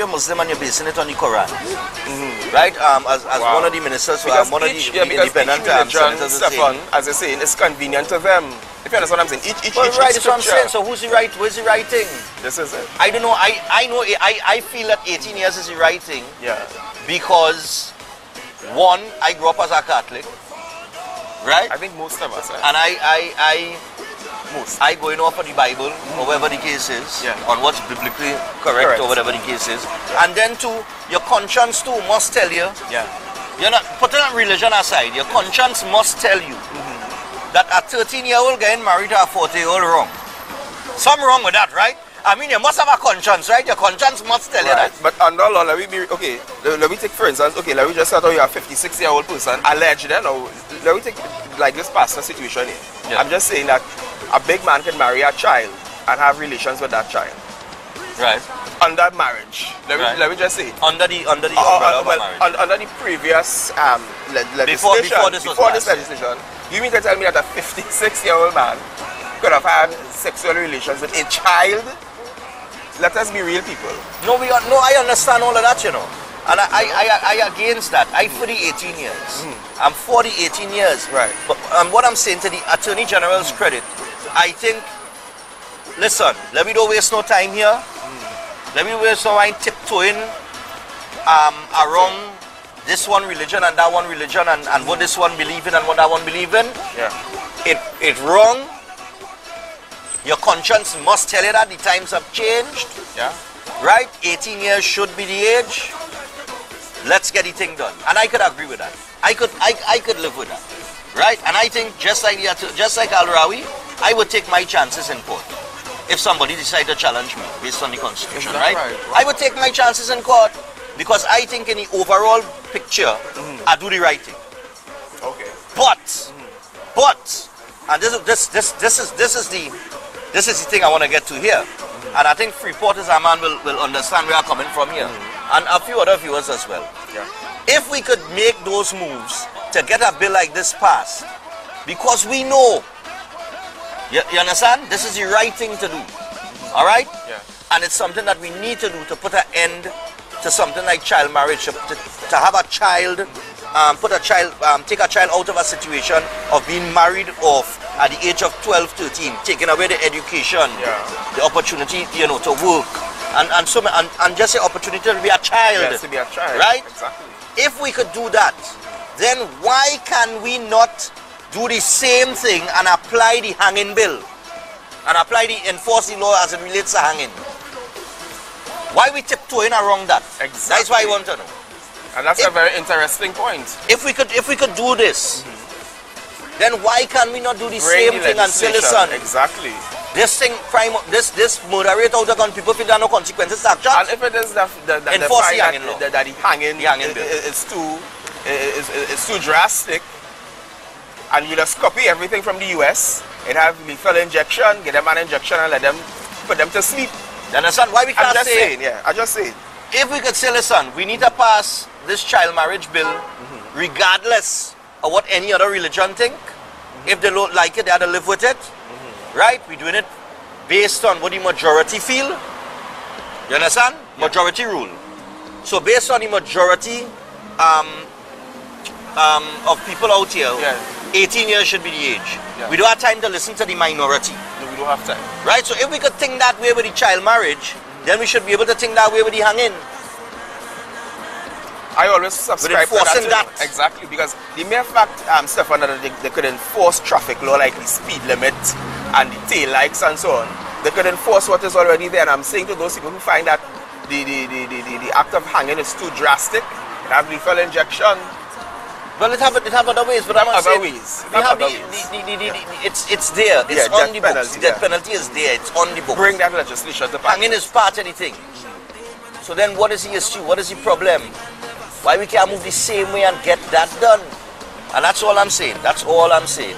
Muslim and you're basing it on the Quran, right? As one of the ministers, one of the independent senators is saying, as I say, it's convenient to them. If you understand what I'm saying, each right, that's what I'm saying. scripture. So who's the right thing? This is it. I don't know. I feel that 18 years is the right thing. Yeah. Because one, I grew up as a Catholic, right? I think most of us. And I going off of the Bible or whatever the case is, on what's biblically correct or whatever the case is. Yeah. And then two, your conscience too must tell you. Yeah. You're not putting religion aside. Your conscience must tell you that a 13-year-old getting married to a 40-year-old wrong. Something wrong with that, right? I mean, you must have a conscience, right? Your conscience must tell you that. But under law, let me take for instance, let me just say that you're a 56-year-old person, alleged, now, let me take like this pastor situation here. Yeah. I'm just saying that a big man can marry a child and have relations with that child. Right. Under marriage. Let me just say. Under the umbrella of marriage. Under the previous legislation, before this legislation, you mean to tell me that a 56-year-old man could have had sexual relations with a child? Let us be real people. No, I understand all of that, you know. And I against that. I 18 years. I'm 18 years. Right. But what I'm saying to the Attorney General's credit, I think, listen, let me don't waste no time here. Let me waste no time tiptoeing around this one religion and that one religion and what this one believe in and what that one believe in. Yeah. It's wrong. Your conscience must tell you that the times have changed. Yeah. Right? 18 years should be the age. Let's get the thing done. And I could agree with that. I could live with that. Right? And I think just like Al-Rawi, I would take my chances in court. If somebody decided to challenge me based on the Constitution, right? I would take my chances in court because I think in the overall picture, I do the right thing. Okay. But, and this is the thing I want to get to here. And I think Freeport as a man will understand where I'm coming from here. And a few other viewers as well. Yeah. If we could make those moves to get a bill like this passed, because we know, you understand? This is the right thing to do. All right? Yeah. And it's something that we need to do to put an end to something like child marriage, to have a child, take a child out of a situation of being married off at the age of 12, 13, taking away the education, the opportunity, to work, and just the opportunity to be a child. Yes, to be a child. Right? Exactly. If we could do that, then why can we not do the same thing and apply the hanging bill? And enforce the law as it relates to hanging? Why we tiptoeing around that? Exactly. That's why I want to know. And that's a very interesting point. If we could do this, then why can we not do the same thing and say, listen, exactly. This thing, this murder rate out of gun, people feel there are no consequences to action. And if it is Enforce the hanging law. that the hanging is too drastic, and we just copy everything from the US, it have lethal injection, get them an injection and put them to sleep. You understand why we can't I'm just saying. If we could say, listen, we need to pass this child marriage bill regardless of what any other religion think. If they don't like it, they have to live with it. Right? We're doing it based on what the majority feel. You understand? Yeah. Majority rule. So based on the majority of people out here, 18 years should be the age. Yeah. We don't have time to listen to the minority. No, we don't have time. Right? So if we could think that way with the child marriage, then we should be able to think that way with the hanging. I always subscribe to that. Exactly, because the mere fact, Stefan, that they could enforce traffic law like the speed limit and the tail lights and so on. They could enforce what is already there. And I'm saying to those people who find that the act of hanging is too drastic, it have lethal injection. Well, it have other ways, but I'm other ways. It's there. It's on the books. The death penalty is there. It's on the books. Bring that legislation to pass. Hanging is part of the thing. So then, what is the issue? What is the problem? Why we can't move the same way and get that done? And that's all I'm saying. That's all I'm saying.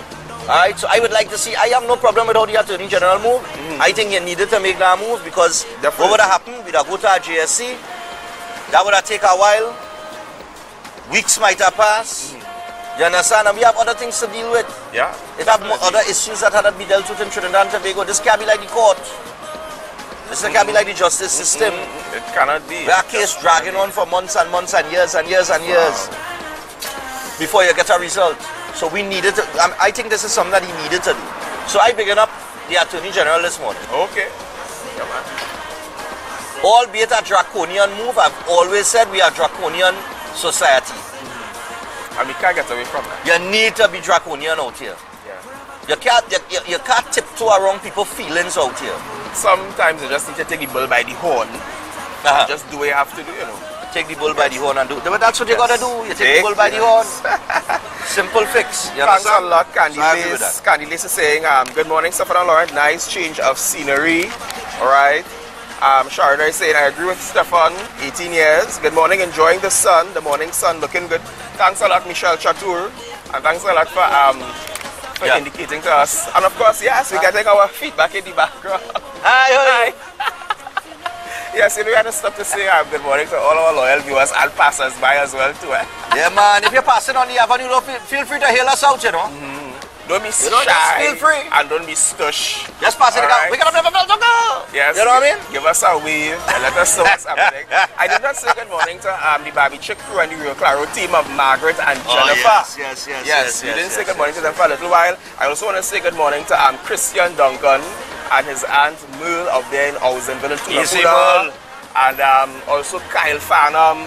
Alright, so I would like to see, I have no problem with how the Attorney General move. I think you needed to make that move because what would have happened? We'd have go to our JSC. That would have taken a while. Weeks might have passed. You understand? And we have other things to deal with. Yeah. It have other issues that had to be dealt with in Trinidad and Tobago. This can't be like the court. This can't be like the justice system. It cannot be. Where a case dragging on for months and months and years and years and years before you get a result. So we needed to, I think this is something that he needed to do. So I began up the Attorney General this morning. Okay. Yeah, man. Albeit a draconian move, I've always said we are a draconian society. And we can't get away from that. You need to be draconian out here. Yeah. You can't tiptoe around people's feelings out here. Sometimes you just need to take the bull by the horn and just do what you have to do, you know. Take the bull by the horn and do. But that's what you gotta do. You take the bull by the horn. Simple fix. You Thanks a lot, Candy Lace is saying, good morning, Stefan and Lauren. Nice change of scenery. Alright. Sharda is saying, I agree with Stefan, 18 years. Good morning, enjoying the sun. The morning sun looking good. Thanks a lot, Michelle Chatur. And thanks a lot for indicating to us. And of course, yes, we're getting our feedback in the background. Hi. Yes, we had to stop to say good morning to all our loyal viewers and passers by as well too. Yeah, man. If you're passing on the avenue, feel free to hail us out, you know. Don't be shy. Feel free. And don't be stush. Just pass it down. We got to go. Yes. You know what I mean? Give us a wave and let us know what's happening. I did not say good morning to the Barbie Chick crew and the Rio Claro team of Margaret and Jennifer. Yes. You didn't say good morning to them for a little while. I also want to say good morning to Christian Duncan and his aunt Merle of there in Ausenville in Tulapula. And also Kyle Farnham,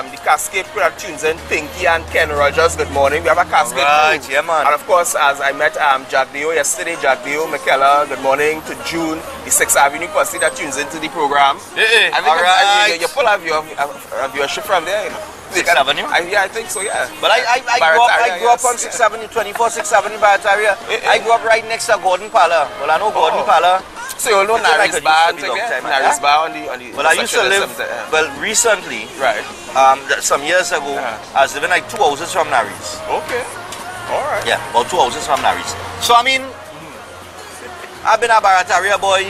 the Cascade crew that tunes in, Pinky and Ken Rogers. Good morning. We have a Cascade crew. Yeah, man. And of course, as I met Jack Dio yesterday, Jack Dio, McKellar, good morning to June, the 6th Avenue Posse that tunes into the program. I think you pull a viewership from there, you know. 6th Avenue? I think so, yeah. But I grew up on 6th Avenue, 24 6th Avenue, Barataria. I grew up right next to Gordon Parlor. Well, I know Gordon Parlor. So you know Naris Bar Naris Bar on the well, I used to live, well, recently, right. Some years ago, I was living like 2 houses from Naris. Okay. Alright. Yeah, about 2 houses from Naris. So, I mean, I've been a Barataria boy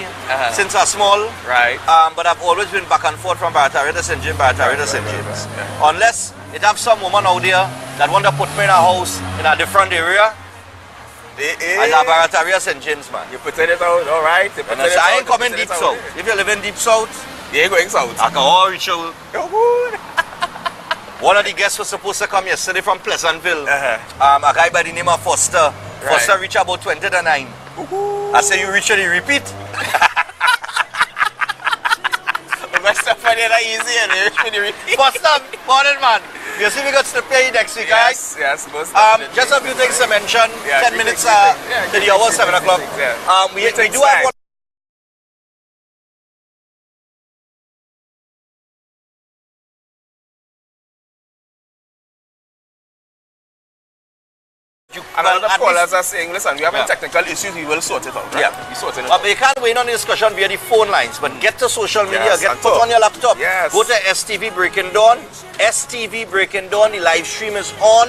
since I was small. Right. But I've always been back and forth from Barataria to St. James, Barataria to St. James. Unless it have some woman out there that want to put me in a house in a different area. I love Barataria St. James, man. You put it out, alright. I ain't coming deep south. If you live in deep south, you ain't going south. I can all reach out. You're good. One of the guests was supposed to come yesterday from Pleasantville. A guy by the name of Foster. Right. Foster reached about 20 to 9. I said, you reach and you repeat. Easy and you reach and you repeat. Foster, morning, man. You see, we got to pay next week, guys. Yes, just a few things to mention. 10 minutes to the hour, 7 o'clock. We do have one. And well, other callers are saying, listen, we have Yeah. technical issues, we will sort it out. Right? Yeah. We sorting it But out. you can't wait on the discussion via the phone lines. But get to social media, Yes, get and put talk. on your laptop. Yes. Go to STV Breaking Dawn. STV Breaking Dawn. The live stream is on,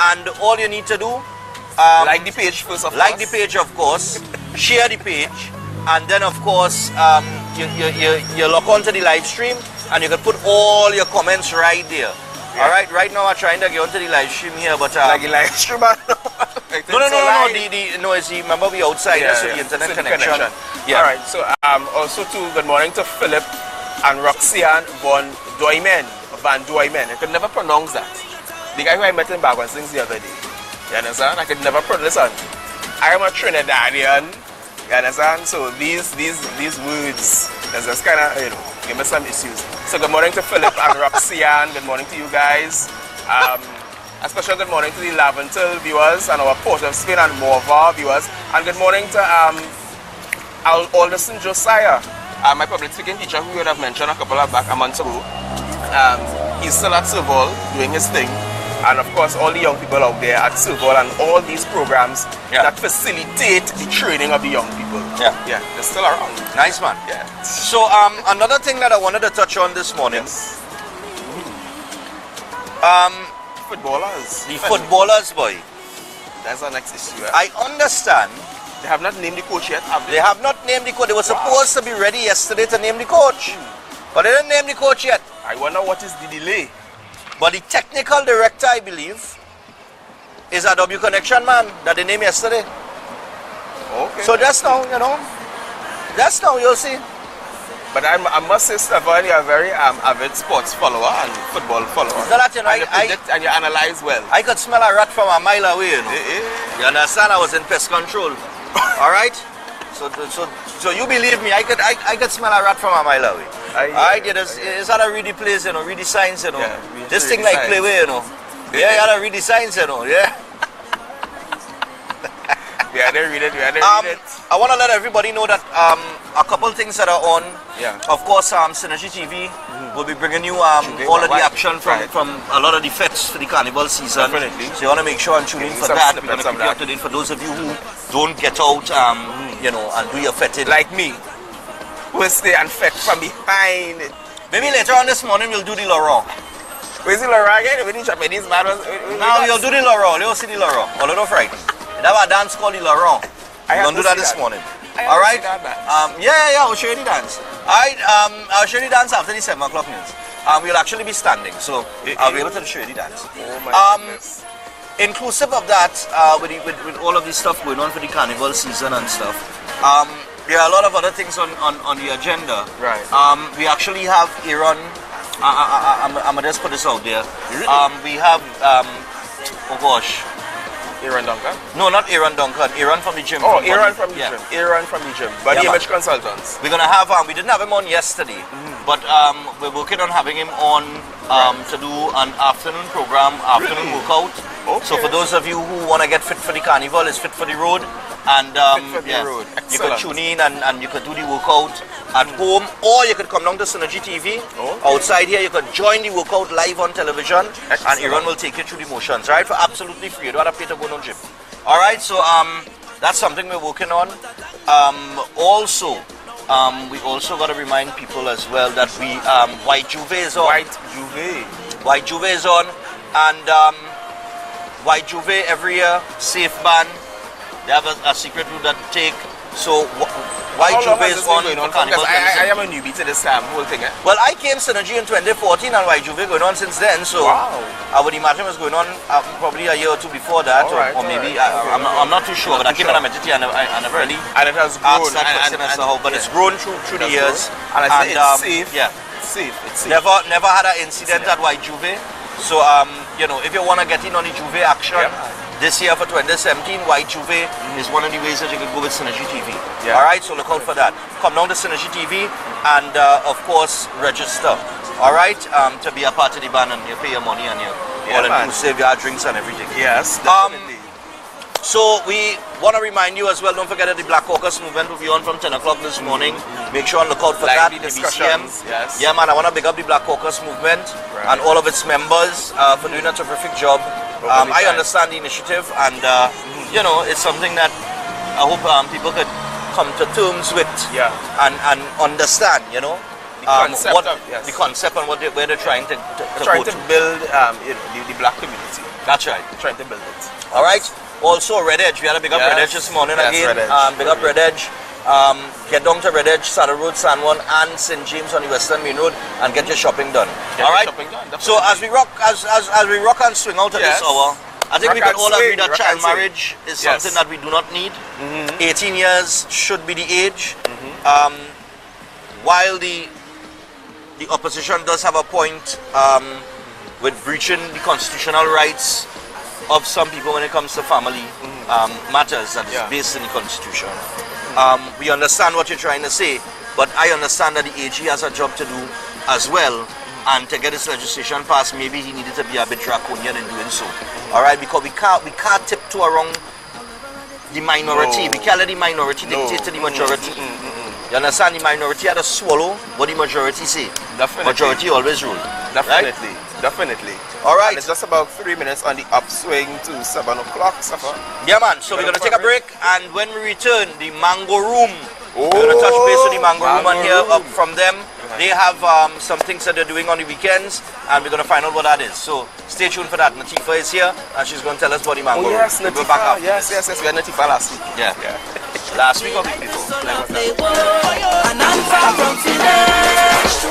and all you need to do, Like the page first, of like course. the page, of course, share the page, and then of course you log on to the live stream, and you can put all your comments right there. Yeah. All right. Right now I'm trying to get onto the live stream here, but Like the live stream. Like no. live. No, it's the, remember we outside, so the internet so the connection. Yeah. All right. So also too, good morning to Philip and Roxanne Van Doymen. I could never pronounce that. The guy who I met in Bagwan Sings the other day. You understand? I could never pronounce. Listen, I am a Trinidadian. You understand? So these words, there's just kind of, give me some issues. So good morning to Philip and Roxanne. Good morning to you guys. A special good morning to the Laventil viewers and our Port of Spain and Morvar viewers. And good morning to Alderson Josiah, my public speaking teacher who we would have mentioned a month ago. He's still at Serval doing his thing. And of course, all the young people out there at Serval and all these programs that facilitate the training of the young people. Yeah, they're still around. Nice, man. Yeah. So another thing that I wanted to touch on this morning, Footballers. the footballers, boy. That's our next issue. I understand They have not named the coach yet, have they? they have not named the coach. They were supposed to be ready yesterday to name the coach, but they didn't name the coach yet. I wonder what is the delay. But the technical director, I believe, is a W Connection man that they named yesterday. Okay. So just now, just now you'll see. But I must say, Stefan, you're a very avid sports follower and football follower. So that, and you predict and you analyze well. I could smell a rat from a mile away, You understand? I was in pest control. All right? So you believe me, I could smell a rat from a mile away. Alright, it's how to read the plays, read the signs, Yeah, this thing read the like signs. play way, Yeah, you gotta read the signs, yeah. Yeah, they read it, read it. I want to let everybody know that a couple things that are on. Yeah. Of course, Synergy TV will be bringing you all of the action from a lot of the fets for the carnival season. Definitely. So you want to make sure and tune in for some that. We're going snippets to of keep you that. up to date for those of you who don't get out, and do your fetting. Like me, who will stay and fetch from behind. Maybe later on this morning we'll do the Laurent. Where's the Laurent again? We didn't Japanese man. Now you'll do the Laurent. You'll see the Laurent. A little frightened. They have a dance called the Laurent. We're going to do that this morning. All right? Yeah, I'll show you the dance. All right, I'll show you the dance after the 7 o'clock news. We'll actually be standing, so I'll be able to show you the dance. Oh my goodness. Inclusive of that, with all of this stuff going on for the carnival season and stuff, there are a lot of other things on the agenda. Right. We actually have Aaron. I'm gonna just put this out there. We have oh gosh. Aaron Duncan? No, not Aaron Duncan. Aaron from the gym. Oh, Aaron from the yeah. gym. Aaron from the gym. Body Yeah, image consultants. We're gonna have we didn't have him on yesterday, but we're working on having him on to do an afternoon program, afternoon workout. Okay. So for those of you who want to get fit for the carnival, it's fit for the road, and Fit for the road. you could Excellent. tune in and you could do the workout at home, or you could come down to Synergy TV. Okay. Outside here, you could join the workout live on television, and Excellent. Aaron will take you through the motions, right, for absolutely free. You don't have to pay to go to gym. All right, so that's something we're working on. Also, we also got to remind people as well that we White Juve is on. White Juve is on, and White Juve every year, safe ban. They have a secret route that they take. So White How long Juve has is this been on going for on? Carnival. Because I am a newbie to this whole thing. Well, I came Synergy in 2014, and White Juve going on since then. So Wow. I would imagine it was going on probably a year or two before that, Alright, or maybe alright. I'm not too sure. But I too came in sure. a entity and I never really And it has grown. asked that question as to how, but it's grown through the It has years. grown. And I say it's safe. Yeah. It's safe. It's safe. Never had an incident at White Juve. So if you want to get in on the Juve action, this year for 2017, White Juve is one of the ways that you can go with Synergy TV. Yeah. All right, so look out for that. Come down to Synergy TV and of course register. All right, to be a part of the band, and you pay your money and you all inclusive, your drinks and everything. Yes, definitely. So we want to remind you as well, don't forget that the Black Caucus movement will be on from 10 o'clock this morning. Make sure and look out for Lively that. The discussions, BCM. yes. Yeah, man, I want to big up the Black Caucus movement and all of its members for doing a terrific job I understand the initiative, and you know, it's something that I hope people could come to terms with and understand, you know, the concept and where they're trying to build the black community. That's right. Trying to build it. All right. Also, Red Edge. We had a big up Red Edge this morning again. Big up Red Edge. Get down to Red Edge, Saddle Road, San Juan, and St. James on the Western Main Road, and get your shopping done. All right. So as we rock and swing out at this hour, I think we can all agree that child marriage is something that we do not need. 18 years should be the age. While the opposition does have a point with breaching the constitutional rights of some people when it comes to family matters that is based in the Constitution. We understand what you're trying to say, but I understand that the AG has a job to do as well, and to get this legislation passed, maybe he needed to be a bit draconian in doing so. All right, because we can't tiptoe around the minority. We can't let the minority dictate to the majority. You understand? The minority had to swallow what the majority say. Definitely. Majority always rule. Definitely. Right? Definitely. All right. And it's just about 3 minutes on the upswing to 7 o'clock, Safa. Yeah, man. So we're going to take a break, and when we return, the Mango Room. We're going to touch base with the Mango Room and hear up from them. They have some things that they're doing on the weekends, and we're going to find out what that is. So stay tuned for that. Natifa is here, and she's going to tell us about the Mango Room. Yes, We'll Natifa. back up. Yes. We had Natifa last week. Yeah. Last week or week before? And I'm far from finished,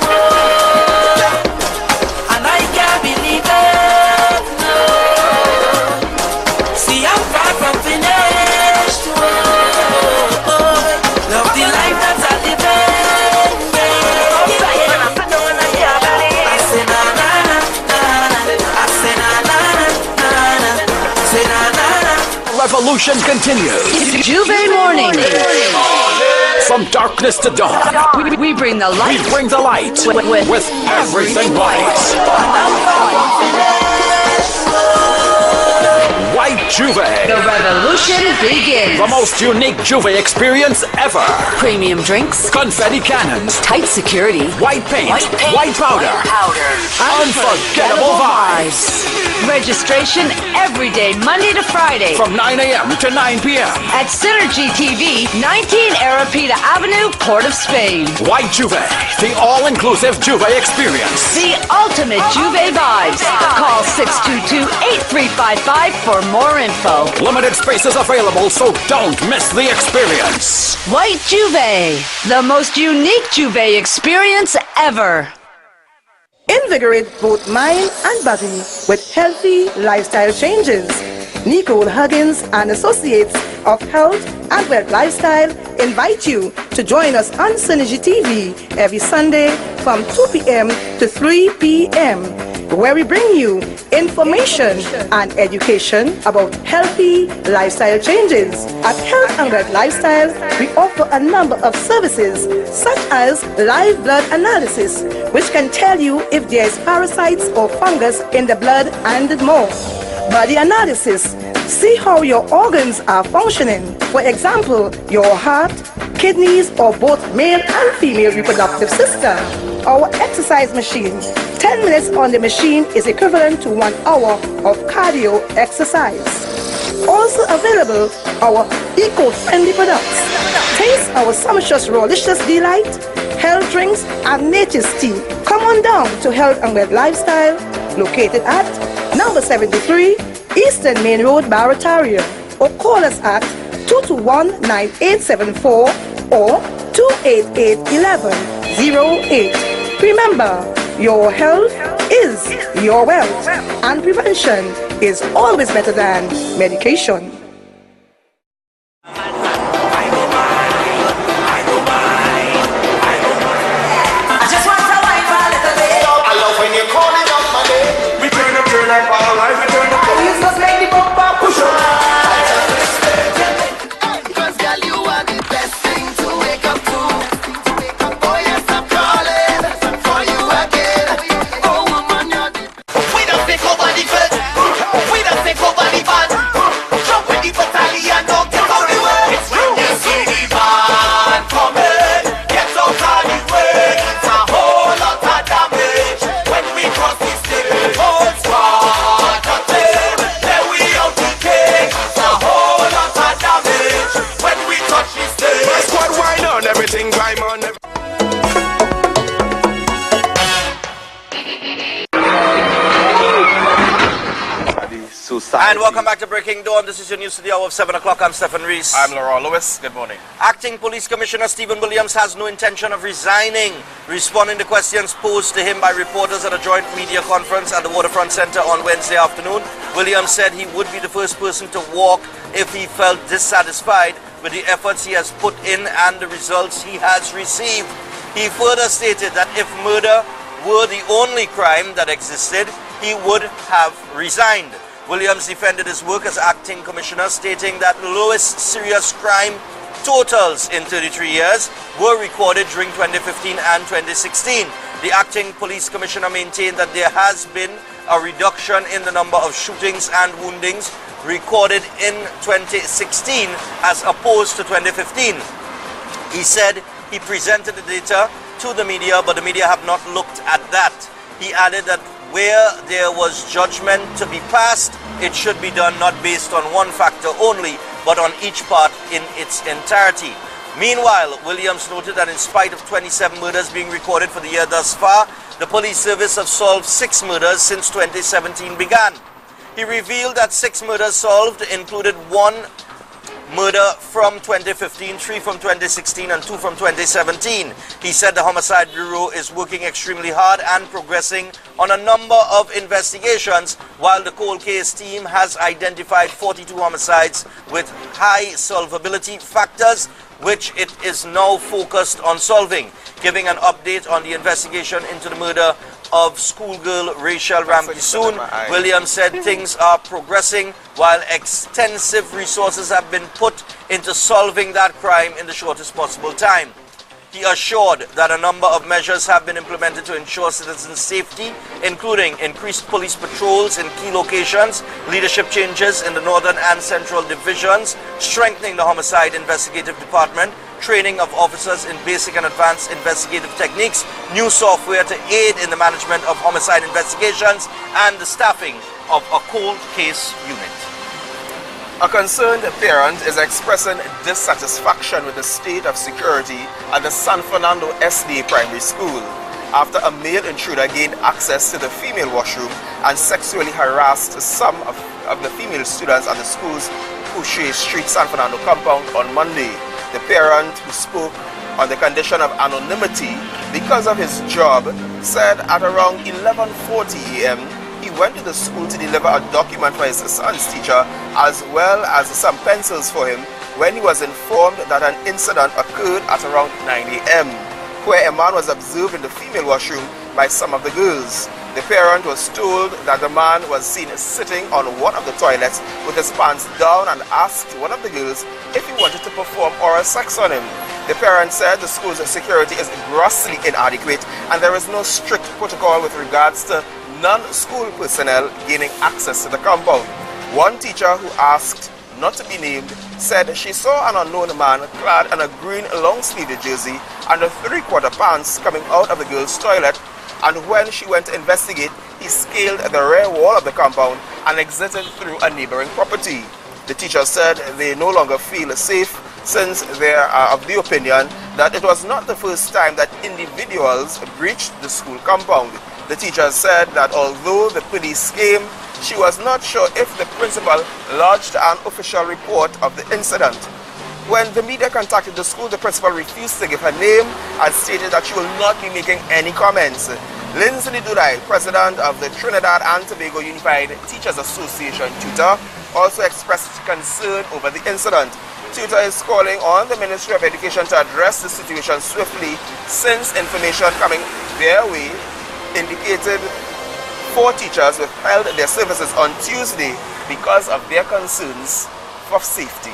and I can't believe it, no. See, I'm far from finished, love the life that I live in, I say na na na na, I say na na na na, say na na na. Revolution continues. Juve Morning. From darkness to dawn, We bring the we light bring the light with everything white. White Juve. The revolution begins. The most unique Juve experience ever. Premium drinks, Confetti cannons, tight security, white paint, white powder, unforgettable vibes. registration every day, Monday to Friday. From 9 a.m. to 9 p.m. At Synergy TV, 19 Ariapita Avenue, Port of Spain. White Juve, the all-inclusive Juve experience. The ultimate Juve vibes. Call 622-8355 for more info. Limited spaces available, so don't miss the experience. White Juve, the most unique Juve experience ever. Invigorate both mind and body with healthy lifestyle changes. Nicole Huggins and Associates of Health and Wealth Lifestyle invite you to join us on Synergy TV every Sunday from 2 p.m. to 3 p.m. where we bring you information and education about healthy lifestyle changes. At Health and Wealth Lifestyle, we offer a number of services such as live blood analysis, which can tell you if there is parasites or fungus in the blood and more. Body analysis, see how your organs are functioning. For example, your heart, kidneys, or both male and female reproductive system. Our exercise machine, 10 minutes on the machine is equivalent to 1 hour of cardio exercise. Also available, our eco-friendly products. Taste our sumptuous Rolicious Delight, health drinks, and nature's tea. Come on down to Health and Wealth Lifestyle, located at number 73, Eastern Main Road, Barataria, or call us at 221-9874 or 288-1108. Remember, your health is your wealth, and prevention is always better than medication. We don't take over the fed. We don't take over the van. Jump with society. And welcome back to Breaking Dawn. This is your news to the hour of 7 o'clock. I'm Stephen Rees. I'm Laurent Lewis. Good morning. Acting Police Commissioner Stephen Williams has no intention of resigning. Responding to questions posed to him by reporters at a joint media conference at the Waterfront Centre on Wednesday afternoon, Williams said he would be the first person to walk if he felt dissatisfied with the efforts he has put in and the results he has received. He further stated that if murder were the only crime that existed, he would have resigned. Williams defended his work as acting commissioner, stating that the lowest serious crime totals in 33 years were recorded during 2015 and 2016. The acting police commissioner maintained that there has been a reduction in the number of shootings and woundings recorded in 2016 as opposed to 2015. He said he presented the data to the media, but the media have not looked at that. He added that where there was judgment to be passed, it should be done not based on one factor only, but on each part in its entirety. Meanwhile, Williams noted that in spite of 27 murders being recorded for the year thus far, the police service have solved 6 murders since 2017 began. He revealed that 6 murders solved included 1 murder from 2015, 3 from 2016 and 2 from 2017. He said the Homicide Bureau is working extremely hard and progressing on a number of investigations, while the cold case team has identified 42 homicides with high solvability factors, which it is now focused on solving. Giving an update on the investigation into the murder of schoolgirl Rachel Ramkisoon, Williams said things are progressing while extensive resources have been put into solving that crime in the shortest possible time. He assured that a number of measures have been implemented to ensure citizen safety, including increased police patrols in key locations, leadership changes in the northern and central divisions, strengthening the homicide investigative department, training of officers in basic and advanced investigative techniques, new software to aid in the management of homicide investigations, and the staffing of a cold case unit. A concerned parent is expressing dissatisfaction with the state of security at the San Fernando SDA Primary School after a male intruder gained access to the female washroom and sexually harassed some of the female students at the school's Pouchet Street San Fernando compound on Monday. The parent, who spoke on the condition of anonymity because of his job, said at around 11:40 a.m. he went to the school to deliver a document for his son's teacher as well as some pencils for him when he was informed that an incident occurred at around 9 a.m. where a man was observed in the female washroom by some of the girls. The parent was told that the man was seen sitting on one of the toilets with his pants down and asked one of the girls if he wanted to perform oral sex on him. The parent said the school's security is grossly inadequate and there is no strict protocol with regards to non-school personnel gaining access to the compound. One teacher, who asked not to be named, said she saw an unknown man clad in a green long-sleeved jersey and a 3/4 pants coming out of the girl's toilet, and when she went to investigate, he scaled the rear wall of the compound and exited through a neighboring property. The teacher said they no longer feel safe since they are of the opinion that it was not the first time that individuals breached the school compound. The teacher said that although the police came, she was not sure if the principal lodged an official report of the incident. When the media contacted the school, the principal refused to give her name and stated that she will not be making any comments. Lindsay Durai, president of the Trinidad and Tobago Unified Teachers Association, TUTA, also expressed concern over the incident. TUTA is calling on the Ministry of Education to address the situation swiftly, since information coming their way indicated 4 teachers withheld their services on Tuesday because of their concerns for safety.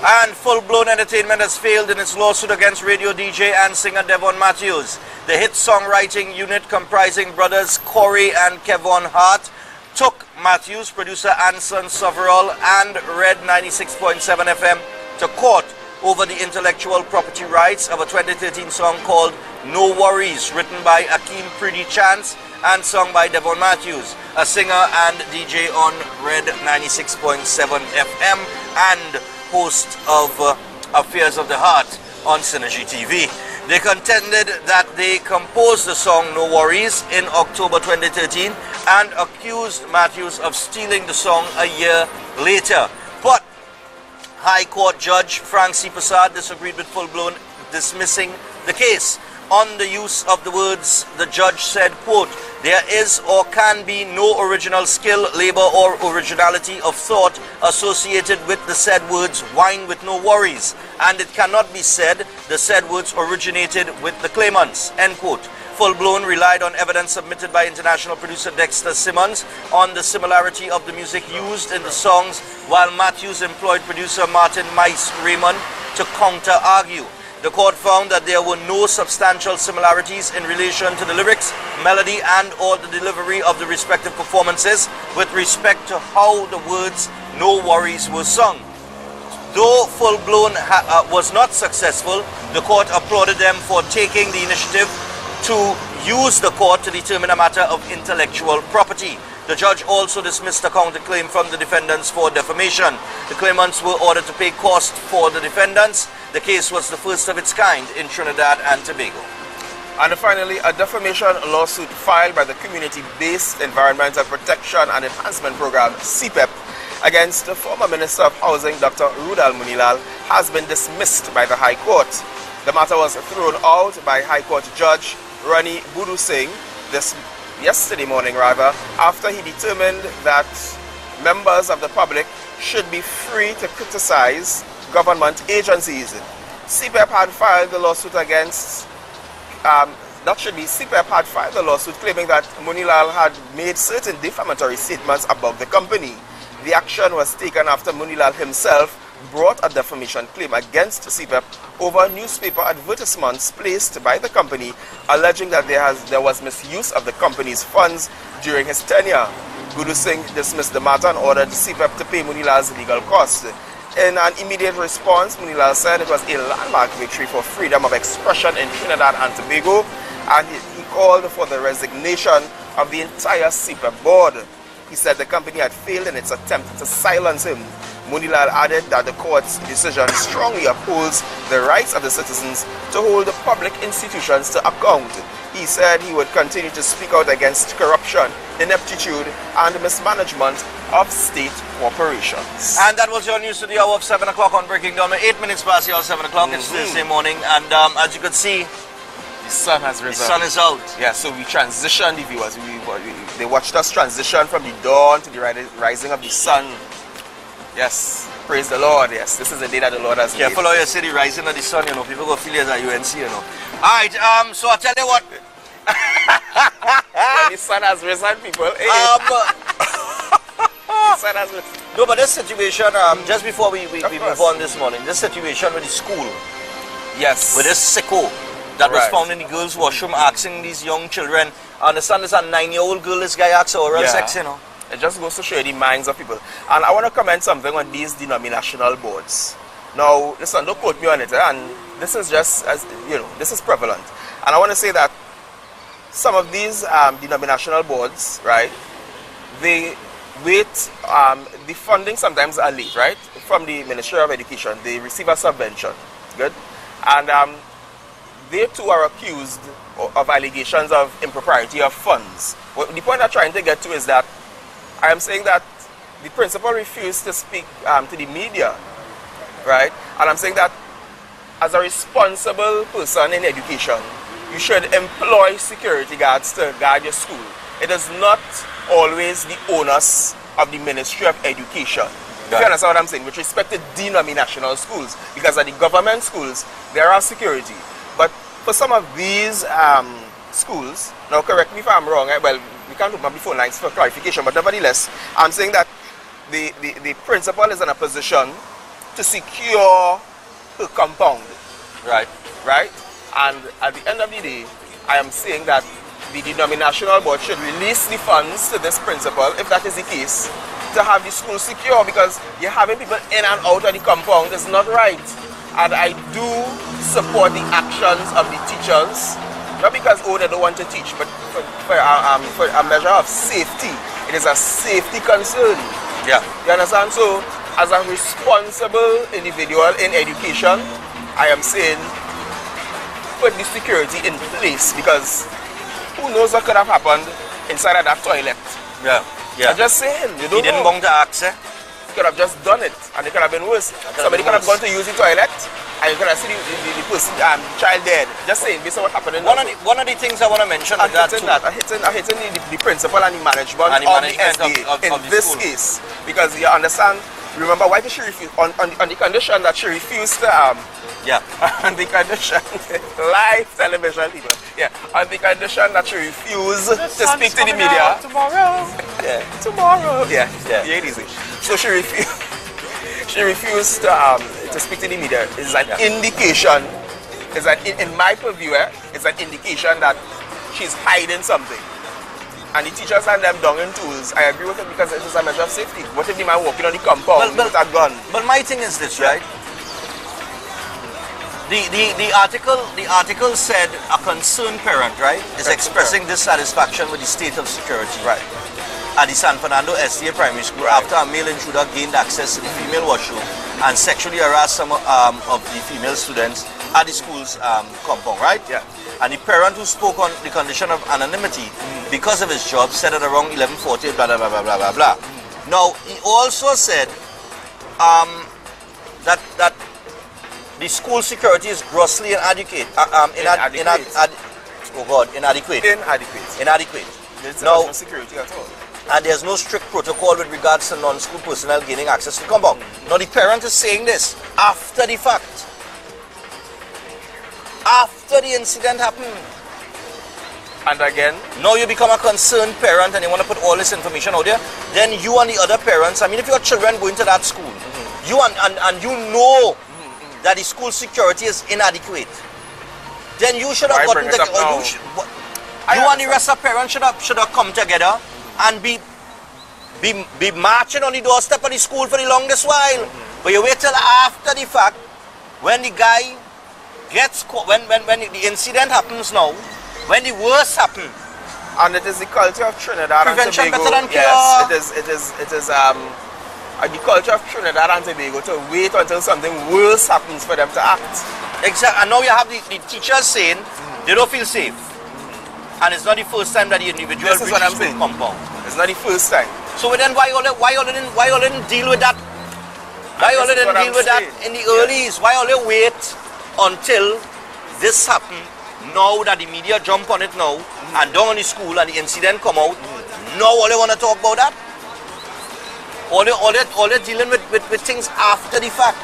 And Full-Blown Entertainment has failed in its lawsuit against radio DJ and singer Devon Matthews. The hit songwriting unit comprising brothers Corey and Kevon Hart took Matthews, producer Anson Soverall, and Red 96.7 FM to court over the intellectual property rights of a 2013 song called No Worries, written by Akeem Pretty Chance and sung by Devon Matthews, a singer and DJ on Red 96.7 FM and host of Affairs of the Heart on Synergy TV. They contended that they composed the song No Worries in October 2013 and accused Matthews of stealing the song a year later. But High Court Judge Frank C. Prasad disagreed with Full Blown, dismissing the case. On the use of the words, the judge said, quote, "There is or can be no original skill, labor, or originality of thought associated with the said words, wine with no worries, and it cannot be said the said words originated with the claimants," end quote. Full Blown relied on evidence submitted by international producer Dexter Simmons on the similarity of the music used in the songs, while Matthews employed producer Martin Mice Raymond to counter-argue. The court found that there were no substantial similarities in relation to the lyrics, melody, and or the delivery of the respective performances with respect to how the words "no worries" were sung. Though Full Blown was not successful, the court applauded them for taking the initiative to use the court to determine a matter of intellectual property. The judge also dismissed a counterclaim from the defendants for defamation. The claimants were ordered to pay cost for the defendants. The case was the first of its kind in Trinidad and Tobago. And finally, a defamation lawsuit filed by the Community-Based Environmental Protection and Enhancement Program, CPEP, against the former Minister of Housing, Dr. Rudal Munilal, has been dismissed by the High Court. The matter was thrown out by High Court Judge Rani Budu Singh yesterday morning, after he determined that members of the public should be free to criticize government agencies. CPEP had filed the lawsuit against, CPEP had filed the lawsuit claiming that Munilal had made certain defamatory statements about the company. The action was taken after Munilal himself brought a defamation claim against CPEP over newspaper advertisements placed by the company alleging that there was misuse of the company's funds during his tenure. Guru Singh dismissed the matter and ordered CPEP to pay Munilal's legal costs. In an immediate response, Munilal said it was a landmark victory for freedom of expression in Trinidad and Tobago, and he called for the resignation of the entire CPEP board. He said the company had failed in its attempt to silence him. Munilal added that the court's decision strongly upholds the rights of the citizens to hold the public institutions to account. He said he would continue to speak out against corruption, ineptitude, and mismanagement of state corporations. And that was your news to the hour of 7 o'clock on Breaking Dawn. 8 minutes past the hour of 7 o'clock. It's Thursday morning, and as you can see, the sun has risen. The sun is out. Yeah, so we transitioned, the viewers. They watched us transition from the dawn to the rising of the sun. Yes, praise the Lord. Yes, this is the day that the Lord has made. Careful how you say the rising of the sun, you know. People go feel it at UNC, you know. Alright, so I'll tell you what. When the sun has risen, people. Hey. The sun has risen. No, but this situation, just before we move on this morning, this situation with the school. Yes. With this sicko that was found in the girls' washroom asking these young children. I understand there's a 9-year-old girl this guy asks oral sex, you know. It just goes to show you the minds of people. And I want to comment something on these denominational boards. Now, listen, don't quote me on it, and this is just, as you know, this is prevalent. And I want to say that some of these denominational boards, right, they wait, the funding sometimes are late, right, from the Ministry of Education. They receive a subvention, good? And they too are accused of allegations of impropriety of funds. Well, the point I'm trying to get to is that I am saying that the principal refused to speak to the media, right? And I'm saying that as a responsible person in education, you should employ security guards to guard your school. It is not always the onus of the Ministry of Education. If you understand what I'm saying, with respect to denominational schools, because at the government schools, there are security. But for some of these schools, now correct me if I'm wrong, well, we can't open up the phone lines for clarification, but nevertheless, I'm saying that the principal is in a position to secure her compound. Right. Right? And at the end of the day, I am saying that the denominational board should release the funds to this principal, if that is the case, to have the school secure, because you're having people in and out of the compound is not right. And I do support the actions of the teachers, not because, oh, they don't want to teach, but for a measure of safety. It is a safety concern. Yeah. You understand? So, as a responsible individual in education, I am saying, put the security in place, because who knows what could have happened inside of that toilet. Yeah. Yeah. I'm just saying, you He don't didn't know. bong to ask, eh? He could have just done it, and it could have been worse. Somebody could have gone to use the toilet, and you could have seen the person, child dead. Just saying, based on what happened in One of the things I want to mention I'm with that hitting too. that. I'm hitting the principal and the management, And the of management the SDA of in the this school. case. Because you understand, remember, why did she refuse? On the condition that she refused to, Yeah. on the condition, live television people, yeah, on the condition that she refused to speak to the media. Tomorrow. Yeah, tomorrow. Yeah, Yeah. yeah, easy. So she refused. She refused to speak to the media. It's an indication. Is that in my purview, it's an indication that she's hiding something. And the teachers and them down in tools, I agree with it because it is a measure of safety. What if the man walking on the compound with a gun? But my thing is this, right? The article said a concerned parent, right, is expressing dissatisfaction with the state of security. Right. At the San Fernando STA Primary School after a male intruder gained access to the female washroom and sexually harassed some of the female students at the school's compound, right? Yeah. And the parent who spoke on the condition of anonymity because of his job said at around 11:40, blah, blah, blah, blah, blah, blah, blah. Now, he also said that the school security is grossly inadequate. Inadequate. There's No. no security at all. And there's no strict protocol with regards to non-school personnel gaining access to the compound. Now the parent is saying this after the fact. After the incident happened. And again, Now you become a concerned parent and you want to put all this information out there. Then you and the other parents, I mean if your children go into that school, you and you know that the school security is inadequate, then you should have Why gotten bring it up now? you and the rest of parents should have come together and be marching on the doorstep of the school for the longest while. But you wait till after the fact, when the guy gets caught, when the incident happens now, when the worst happens. and it is the culture of Trinidad Prevention and Tobago. better than cure. Yes, it is the culture of Trinidad and Tobago to wait until something worse happens for them to act. Exactly. And now you have the teachers saying they don't feel safe. And it's not the first time that the individual This is what I'm breaches saying. the compound. It's not the first time. So then why you didn't deal with that? Why you This is didn't what deal I'm with that saying. in the earlies? Why you wait until this happened? Now that the media jump on it now and down on the school and the incident come out, now all they want to talk about that? All they dealing with things after the fact.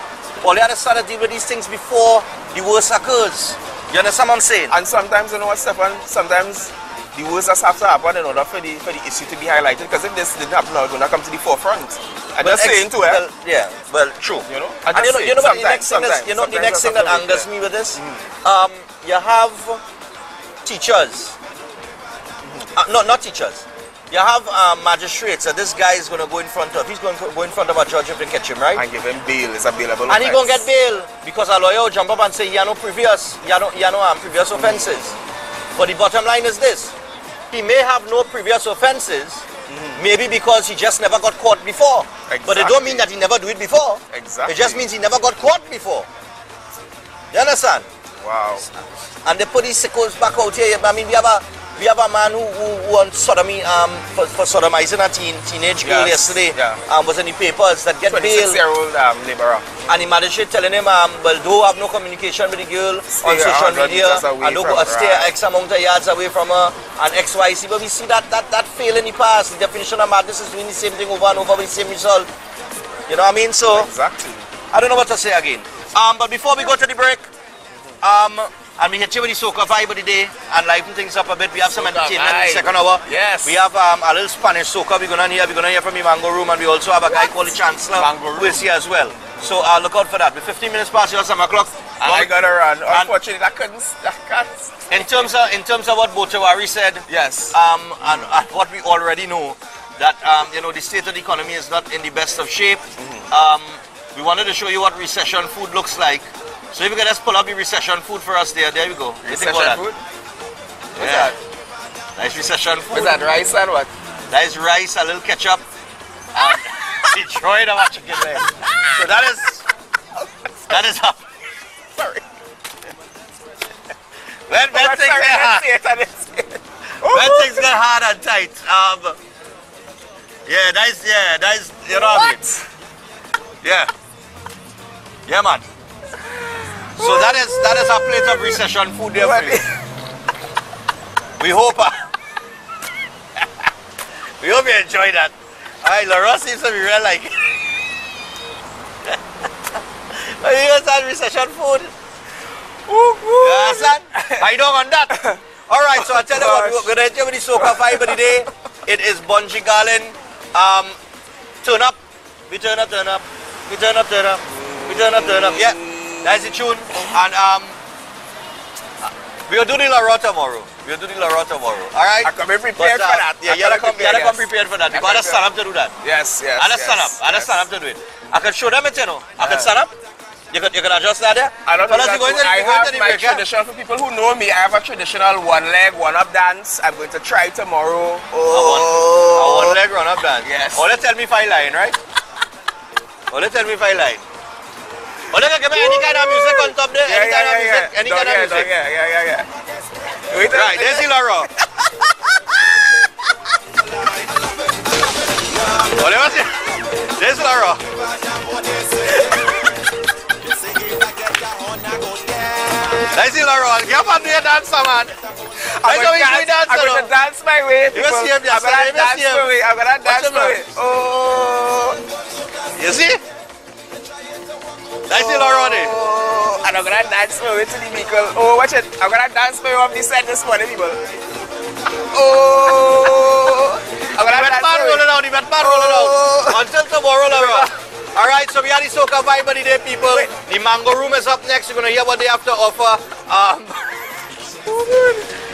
All they had to start to deal with these things before the worst occurs. You understand what I'm saying? And sometimes, you know what, Stefan? Sometimes the worst has to happen in order for the issue to be highlighted. Because if this didn't happen, it's going to come to the forefront. I'm just saying too, well, yeah, well, true. You know? And you know what the next thing is, you know the next thing that angers me with this? You have teachers. Not teachers. You have magistrates. So this guy is going to go in front of. He's going to go in front of a judge if they catch him, right? And give him bail. It's a bailable And he offense. going to get bail because a lawyer will jump up and say, you no previous offenses. But the bottom line is this: he may have no previous offenses, maybe because he just never got caught before. But it don't mean that he never do it before. Exactly. It just means he never got caught before. You understand? Wow. And they put these sickos back out here. I mean, we have a man who on sodomy for sodomizing a teenage girl yesterday. Yeah. Was in the papers that get bail. 26-year-old laborer. And the magistrate telling him, well, don't have no communication with the girl on Stay social 100 media meters away and don't from go stay her. X amount of yards away from her and XYZ. But we see that fail in the past. The definition of madness is doing the same thing over and over with the same result. You know what I mean? So Exactly. I don't know what to say again. But before we go to the break, and we hit you with the soca vibe of the day and liven things up a bit. We have some Soca entertainment in the vibe. second hour. Yes. We have a little Spanish soca we're gonna hear from the Mango Room, and we also have a guy called the Chancellor Mango who is here as well. So look out for that. We're 15 minutes past your 7 o'clock. And I got to run. Unfortunately, I can't. In terms of what Botawari said, Yes. and what we already know, that the state of the economy is not in the best of shape. We wanted to show you what recession food looks like. So if you can just pull up the recession food for us there we go. You think about that? Food? What's Yeah. that? Nice recession food. What's that, rice and what? That is rice, a little ketchup, and Detroit of chicken there. So that is up. Sorry. When things are hot. When things get hard and tight. Yeah, nice, you know what I mean? Yeah. Yeah, man. So that is a plate of recession food there for you. We hope we hope you enjoy that. Alright, Laura seems to be real like it. You guys had recession food. Yes, son. I know on that. Alright, so I tell you what, we're gonna hit you with the soca vibe of the day. It is Bungee Garland. Turn up. We turn up, turn up. We turn up, turn up. We turn up, turn up. Yeah. That's the tune. And we'll do the Laura tomorrow. We'll do the Laura tomorrow. Alright? I come prepared for that. Yeah, you gotta come prepared for that. You gotta stand up to do that. Yes. I stand up. I stand up to do it. I can show them it, you know. I can stand up. You can adjust that there? I don't know. I have my traditional, for people who know me, I have a traditional one leg, one up dance. I'm going to try tomorrow. A one leg run up dance? Yes. Oh, let's tell me 5 line, right? Oh, let's tell me 5 line. Oh, let's give me any kind of music on top there. Any kind of music. Any kind of music. Yeah. Right, there's the Laura. Oh, let me see. There's Laura. Let's see Laura. Get up and do your dance, man. I'm going to dance my way. You see him yesterday. I'm going to dance my way. Oh. You see? Let's see Laura on it. And I'm going to dance my way to the vehicle. Oh, watch it. I'm going to dance my way up the side this morning, people. Oh. I'm going to dance my way. Roll it out. Roll it out. Until tomorrow, Laura. Alright, so we had the soca vibe of the day, people. The Mango Room is up next. You're going to hear what they have to offer.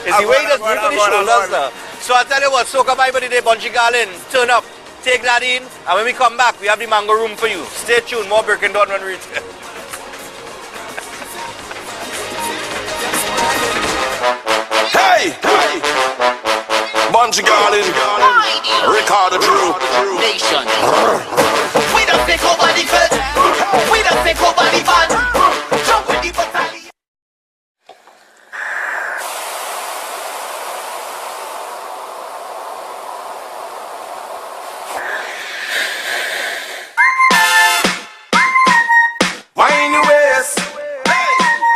It's the way he does the shoulders now. So I tell you what, soca vibe of the day, Bungee Garland, turn up, take that in, and when we come back, we have the Mango Room for you. Stay tuned, more Breaking Dawn when we return. Hey! Bungee Garland, Ricardo Drew. Nation. We don't take over the fed. We don't take over the van. Jump with the battalion. Wine your waist.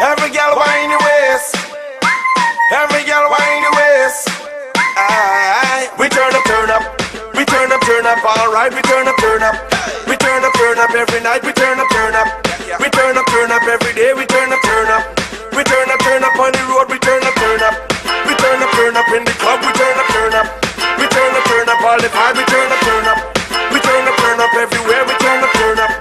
Every girl wine your waist. Every girl wine your waist. Aye. We turn up. We turn up, alright, we turn up. We turn up every night, we turn up. We turn up every day, we turn up. We turn up on the road, we turn up. We turn up in the club, we turn up. We turn up all the time, we turn up. We turn up everywhere, we turn up.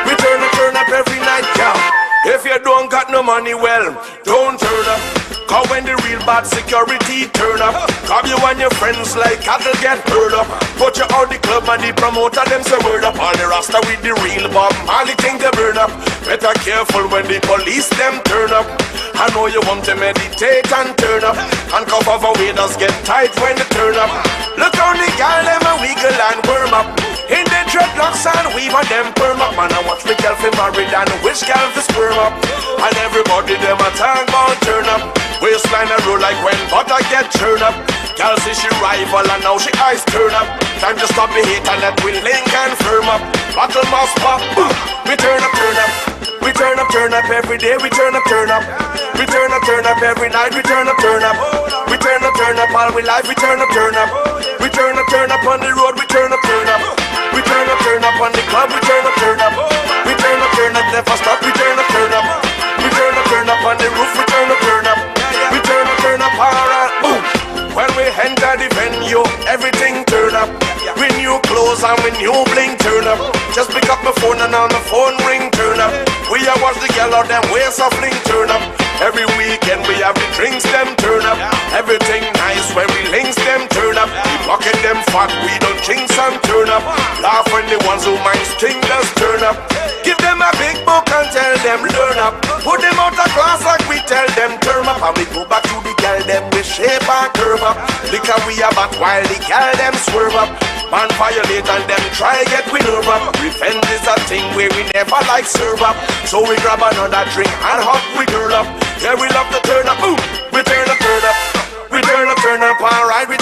We turn up every night, yeah. If you don't got no money, well, don't turn up. Cause when the real bad security turn up, come you and your friends like cattle get hurt up. Put you out the club and the promoter them say word up. All the rasta with the real Bob Marley thing they burn up. Better careful when the police them turn up. I know you want to meditate and turn up. And cover for waiters get tight when they turn up. Look on the girl them a wiggle and worm up. In the dreadlocks and weave and them perm up. Man I watch the girl fi married and which girl fi sperm up. And everybody them a talk about turn up. Waistline a roll like when butter get turned up. Girl see she rival and now she eyes turn up. Time to stop the hate and let we link and firm up. Battle must pop, we turn up. We turn up every day, we turn up. We turn up every night, we turn up. We turn up all we life, we turn up. We turn up on the road, we turn up. We turn up on the club, we turn up. We turn up, never stop, we turn up. We turn up on the roof, we turn up. We turn up, alright. When we enter the venue, everything turn up. We new clothes and we new bling turn up. Just pick up my phone and on the phone ring turn up. We a watch the girl out them waist of fling turn up. Every weekend we have the drinks them turn up. Everything nice when we links them turn up. We pocket them fat, we don't chinks and turn up. Laugh when the ones who mind string does turn up. Give them a big book and tell them learn up. Put them out of class like we tell them turn up. And we go back to the girl them with shape and curve up. Because we are back while the girl them swerve up. Man violate and them try get we nerve up. Revenge is a thing where we never like serve up. So we grab another drink and hot we girl up. Yeah, we love to turn up. We turn up. We turn up, alright. We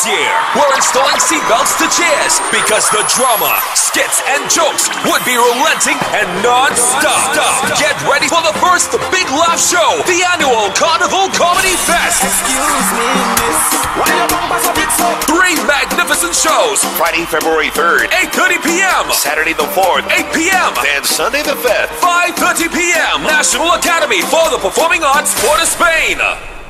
This year, we're installing seatbelts to chairs because the drama, skits, and jokes would be relenting and non-stop. Get ready for the first big laugh show, the annual Carnival Comedy Fest. Excuse me, miss. Why your bumpers a bit so? 3 magnificent shows. Friday, February 3rd. 8:30 p.m. Saturday the 4th. 8 p.m. And Sunday the 5th. 5:30 p.m. National Academy for the Performing Arts, Port of Spain.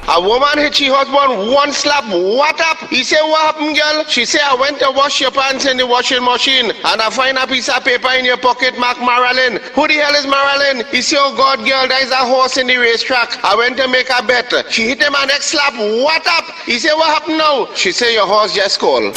A woman hit her husband one slap. What up? He said, what happened, girl? She said, I went to wash your pants in the washing machine and I find a piece of paper in your pocket marked Marilyn. Who the hell is Marilyn? He said, oh God, girl, there's a horse in the racetrack. I went to make a bet. She hit him a next slap. What up? He said, what happened now? She said, your horse just called.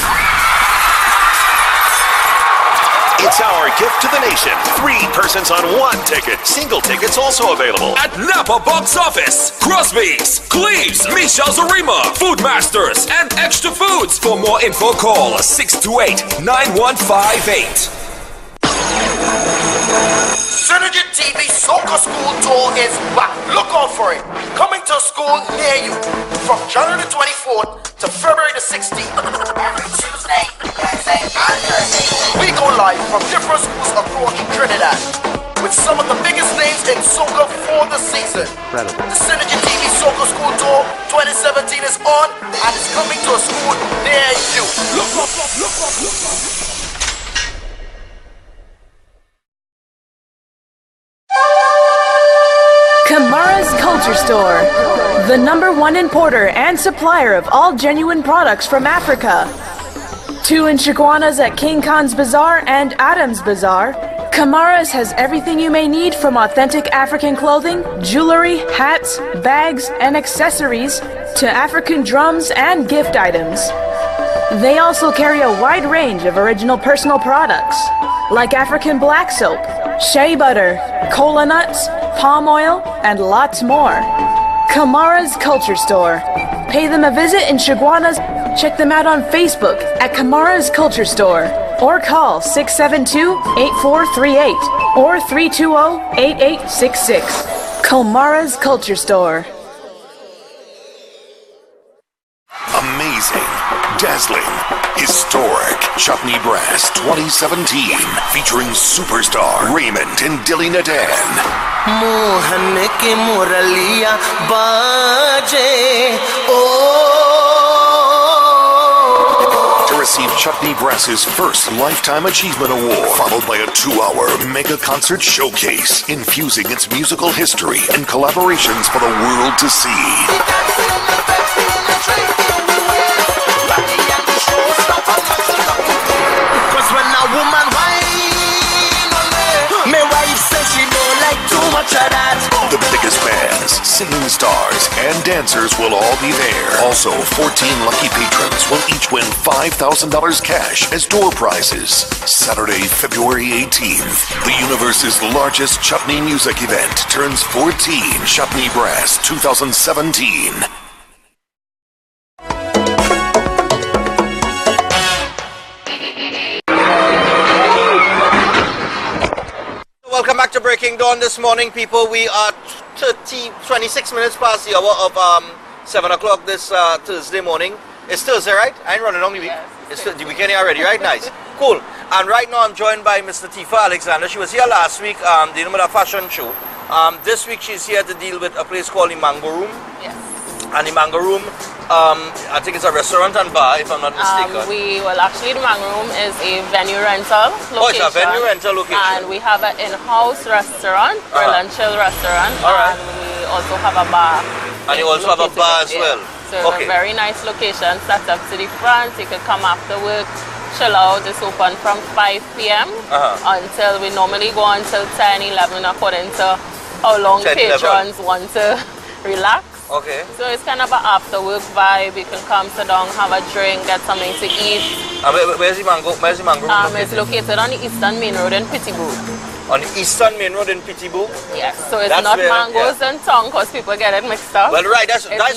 It's our gift to the nation. 3 persons on 1 ticket. Single tickets also available. At Napa Box Office, Crosby's, Cleves, Michel's Arima, Food Masters, and Extra Foods. For more info, call 628-9158. Synergy TV Soccer School Tour is back. Look out for it. Coming to a school near you from January the 24th to February the 16th. Every Tuesday, Thursday, and Thursday. We go live from different schools across Trinidad with some of the biggest names in soccer for the season. Incredible. The Synergy TV Soccer School Tour 2017 is on and it's coming to a school near you. Look up. Kamara's Culture Store, the #1 importer and supplier of all genuine products from Africa. 2 in Chiquanas at King Khan's Bazaar and Adams Bazaar. Kamara's has everything you may need from authentic African clothing, jewelry, hats, bags, and accessories to African drums and gift items. They also carry a wide range of original personal products like African black soap, shea butter, cola nuts, palm oil, and lots more. Kamara's Culture Store. Pay them a visit in Chiquanas. Check them out on Facebook at Kamara's Culture Store or call 672-8438 or 320-8866. Kamara's Culture Store. Amazing, dazzling, historic Chutney Brass 2017 featuring superstar Raymond and Dilly Nadan. Mohan के मुरलिया बाजे To receive Chutney Brass's first Lifetime Achievement Award, followed by a 2-hour mega concert showcase, infusing its musical history and collaborations for the world to see. Cause when a woman whine on me, my wife says she don't like too much of that. The biggest bands, singing stars, and dancers will all be there. Also, 14 lucky patrons will each win $5,000 cash as door prizes. Saturday, February 18th, the universe's largest chutney music event turns 14. Chutney Brass 2017. Welcome back to Breaking Dawn this morning, people. We are 26 minutes past the hour of 7 o'clock this Thursday morning. It's Thursday, right? I ain't running on the week. Yes, it's the weekend already, right? Nice. Cool. And right now I'm joined by Mr. Tifa Alexander. She was here last week dealing with a fashion show. This week she's here to deal with a place called the Mango Room. Yes. And the Mango Room, I think it's a restaurant and bar, if I'm not mistaken. Actually the Mango Room is a venue rental location. Oh, it's a venue rental location. And we have an in-house restaurant, grill and chill restaurant. All right. And we also have a bar. And you also have a bar as well. So it's a very nice location, set up to the front. You can come after work, chill out. It's open from 5 p.m. Until we normally go until 10, 11 according to how long 10, patrons want to relax. Okay. So it's kind of an after work vibe. You can come sit down, have a drink, get something to eat. Where's the Mango Room located? It's located on the Eastern Main Road in Pittsburgh. On the Eastern Main Road in Pittsburgh? Yes, so it's not mangoes and tongue because people get it mixed up. Well, right, that's what I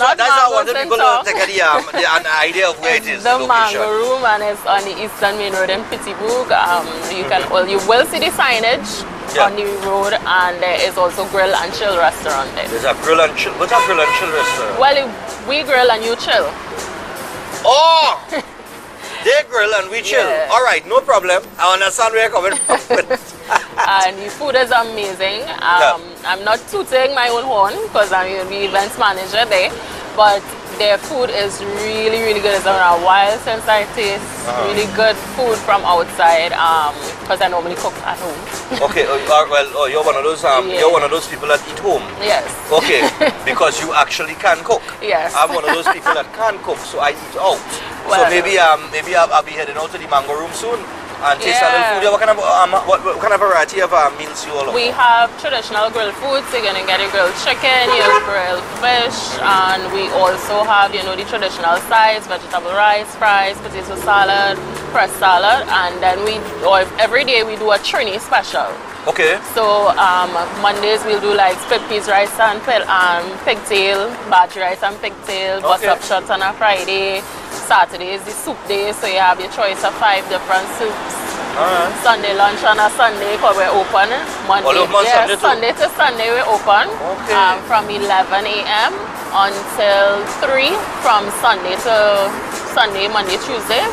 wanted people to take an idea of where it is. The Mango Room, and it's on the Eastern Main Road in Pittsburgh. You will see the signage on the road, and there is also grill and chill restaurant there. There's a grill and chill. What's a grill and chill restaurant? Well, we grill and you chill. Oh! They grill and we chill. Yeah. All right, no problem. I understand where you're coming from. And the food is amazing. I'm not tooting my own horn because I'm the events manager there, but their food is really, really good. It's been a while since I taste really good food from outside because I normally cook at home. Okay, well, you're one of those you're one of those people that eat home. Yes. Okay, because you actually can cook. Yes. I'm one of those people that can cook, so I eat out. Well, so maybe I'll be heading out to the mango room soon and taste a little food. Yeah, what kind of variety of meals you all have? We have traditional grilled foods. You're gonna get a grilled chicken, your grilled fish, and we also have, you know, the traditional sides: vegetable rice, fries, potato salad, fresh salad, and then every day we do a Trini special. Okay. So Mondays we'll do like split peas rice and pigtail, bhaji rice and pigtail, bust up shots on a Friday. Saturday is the soup day, so you have your choice of 5 different soups. Sunday lunch on a Sunday because we're open. Sunday to Sunday we're open from 11 a.m. until 3 from Sunday to Sunday, Monday, Tuesday.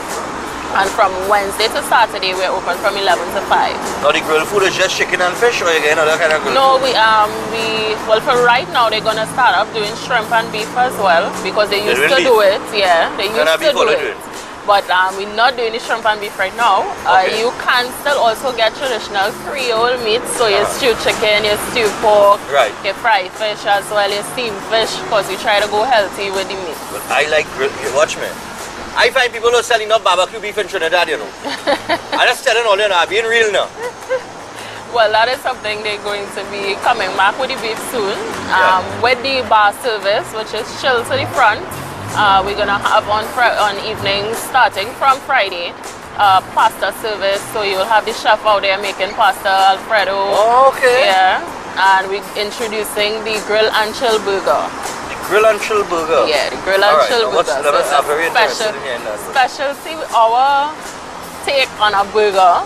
And from Wednesday to Saturday, we're open from 11 to 5. Now the grilled food is just chicken and fish, or again other kind of grilled food? No, well, for right now, they're gonna start up doing shrimp and beef as well because they used to do it. Yeah, they used to do it. But we're not doing the shrimp and beef right now. You can still also get traditional Creole meat, so your stewed chicken, your stewed pork, your fried fish as well, your steamed fish, because we try to go healthy with the meat. But I like watch me. I find people who are selling up barbecue beef in Trinidad, you know. I'm just telling all you know, I'm being real now. Well, that is something they're going to be coming back with the beef soon. With the bar service, which is chill to the front. We're going to have on evenings starting from Friday, pasta service. So you'll have the chef out there making pasta, Alfredo. Oh, okay. Yeah. And we're introducing the grill and chill burger. Grill and chill burger? Yeah, the grill and chill burger. I'm very interested in hearing that. Specialty, our take on a burger,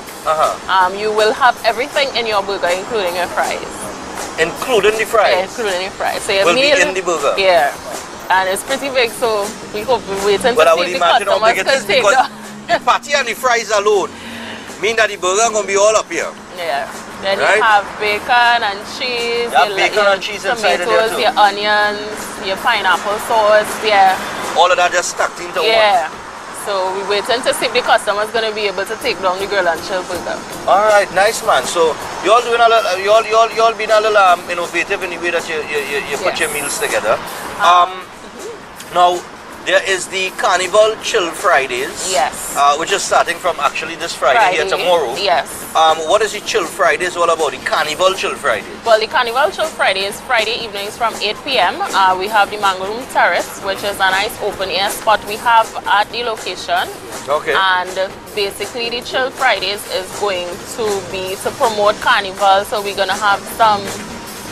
you will have everything in your burger, including your fries. Including the fries? Yeah, including the fries. So your will meal, be in the burger? Yeah. And it's pretty big, so we hope we're waiting to see the customers can take the patty and the fries alone mean that the burger going to be all up here. Yeah. Then you have bacon and cheese, your tomatoes, your onions, your pineapple sauce, all of that just stacked into one. Yeah. So we're waiting to see if the customer's going to be able to take down the grill and chill burger. All right, nice man. So you all doing a little, you all being a little innovative in the way that you put your meals together. Now there is the Carnival Chill Fridays. Yes. Which is starting from actually this Friday here tomorrow. Yes. What is the Chill Fridays all about? The Carnival Chill Fridays? Well, the Carnival Chill Friday is Friday evenings from 8 p.m. We have the Mango Room Terrace, which is a nice open air spot we have at the location. Okay. And basically the Chill Fridays is going to be to promote Carnival. So we're going to have some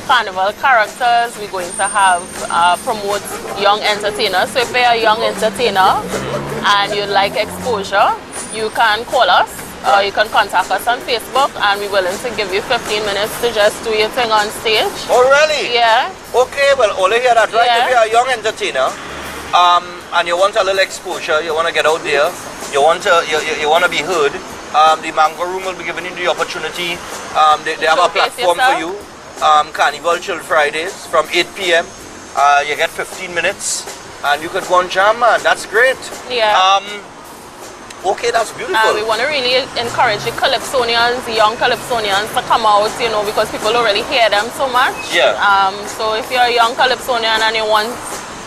Carnival characters. We're going to have promote young entertainers. So if you're a young entertainer and you like exposure, you can call us or you can contact us on Facebook and we're willing to give you 15 minutes to just do your thing on stage. Oh really? Yeah. Okay, well all I hear that, right? If you're a young entertainer and you want a little exposure, you want to get out there, you want to be heard, the Mango Room will be giving you the opportunity. They have a platform for you. Carnival Chill Fridays from 8 p.m. You get 15 minutes and you can go and jam, man. That's great. Yeah. Okay, that's beautiful. We want to really encourage the Calypsonians, the young Calypsonians to come out, you know, because people already hear them so much. Yeah. So if you're a young Calypsonian and you want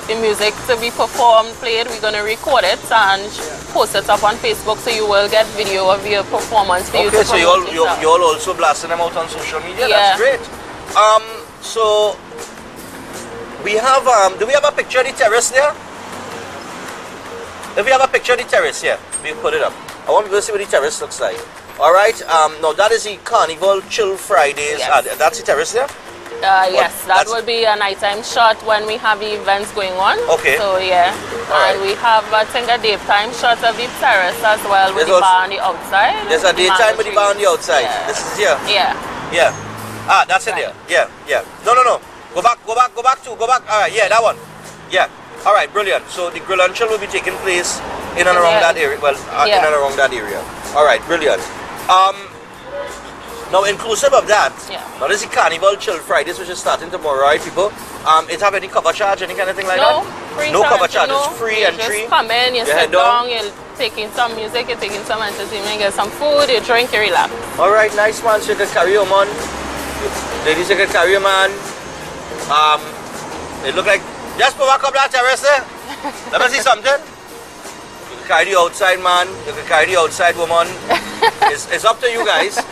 the music to be performed, played, we're going to record it and post it up on Facebook, so you will get video of your performance. Okay, so you're also blasting them out on social media. Yeah. That's great. So we have do we have a picture of the terrace there? If we have a picture of the terrace here, we put it up. I want people to see what the terrace looks like. All right. No, that is the Carnival Chill Fridays. Yes. That's the terrace there. Yes, that will be a nighttime shot when we have the events going on. Okay. So yeah, and we have I think a daytime shot of the terrace as well with the bar on the outside. There's a daytime with the bar on the outside. Yeah. This is here. Yeah. Yeah. Ah, that's in there. Yeah, yeah. No. Go back. All right, yeah, that one. Yeah. All right, brilliant. So the grill and chill will be taking place In and around that area. Well, in and around that area. All right, brilliant. Now, inclusive of that, now this is Carnival Chill Fridays, which is starting tomorrow, right, people? It have any cover charge, any kind of thing like that? Free no cover charge. It's free entry. Just come in, you sit down, you're taking some music, you're taking some entertainment, get some food, you drink, you relax. All right, nice man. So you can carry your man. Ladies, you can carry your man. It look like just walk up that terrace there. Let me see something. You can carry the outside man. You can carry the outside woman. It's up to you guys. You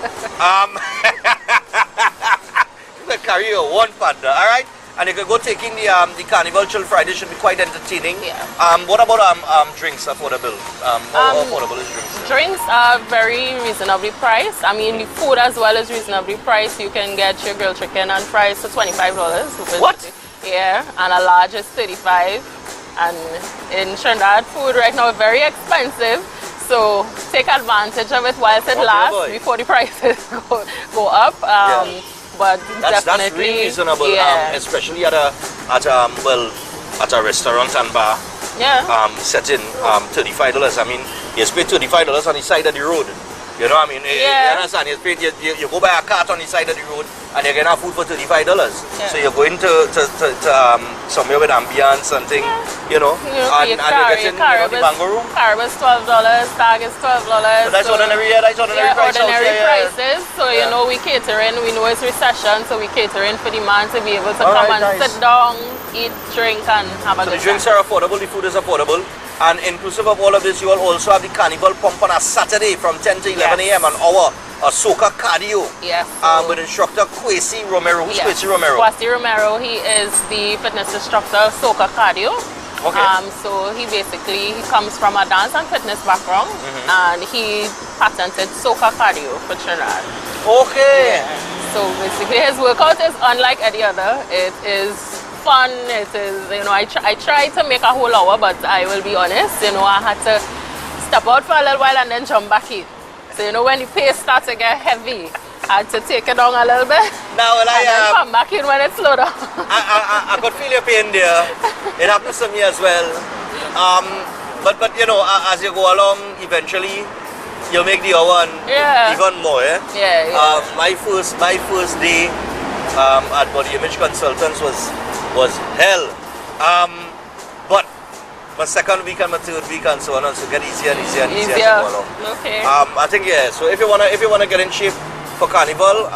can carry your one partner, all right? And you can go taking the Carnival Chill Friday. Should be quite entertaining. Yeah. What about drinks affordable? How affordable is drinks? Drinks are very reasonably priced. I mean, the food as well is reasonably priced. You can get your grilled chicken and fries for $25. What? Yeah, and a large is $35. And in Trinidad, food right now is very expensive. So take advantage of it whilst it lasts before the prices go up. But that's definitely really reasonable, especially at a restaurant and bar. Setting $35. I mean, you pay $35 on the side of the road. You know what I mean? You understand? You go buy a cart on the side of the road and you're getting food for $35. So you're going to somewhere with ambience and thing, you know, and you're getting the mango room. Carib is $12, Stag is $12. So that's ordinary, that's ordinary price prices. So you know, we catering, we know it's recession, so we catering for the man to be able to come and sit down, eat, drink, and have a good time. So the drinks are affordable, the food is affordable. And inclusive of all of this, you will also have the Carnival Pump on a Saturday from 10 to 11 a.m. an hour of soca cardio. Yes. With instructor Kwesi Romero. Who's Kwesi Romero? Kwesi Romero, he is the fitness instructor of soca cardio. Okay. So he comes from a dance and fitness background, and he patented soca cardio for Trinidad. Okay. Yeah. So basically his workout is unlike any other. It is fun. It is, you know, I tried to make a whole hour, but I will be honest, you know, I had to step out for a little while and then jump back in. So, you know, when the pace starts to get heavy, I had to take it down a little bit. Now, well, and then come back in when it slow down. I could feel your pain there. It happens to me as well. But you know, as you go along, eventually you'll make the hour and even more. My first day at Body Image Consultants was hell. But my second week and my third week and so on, and so get easier and easier and easier as you go along. Okay. I think so if you wanna get in shape for Carnival,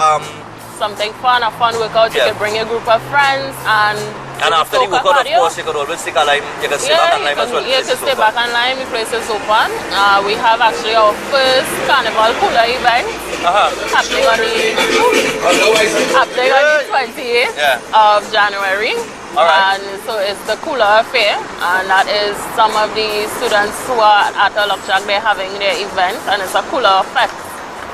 something fun, a fun workout, you can bring a group of friends and after the workout, of course, you could always stick a line. You can stay back on line as well. You can stay back on line. The place is open. We have actually our first Carnival cooler event happening on the 28th of January. Alright. And so it's the cooler affair, and that is some of the students who are at the Lockjack, they're having their event, and it's a cooler effect.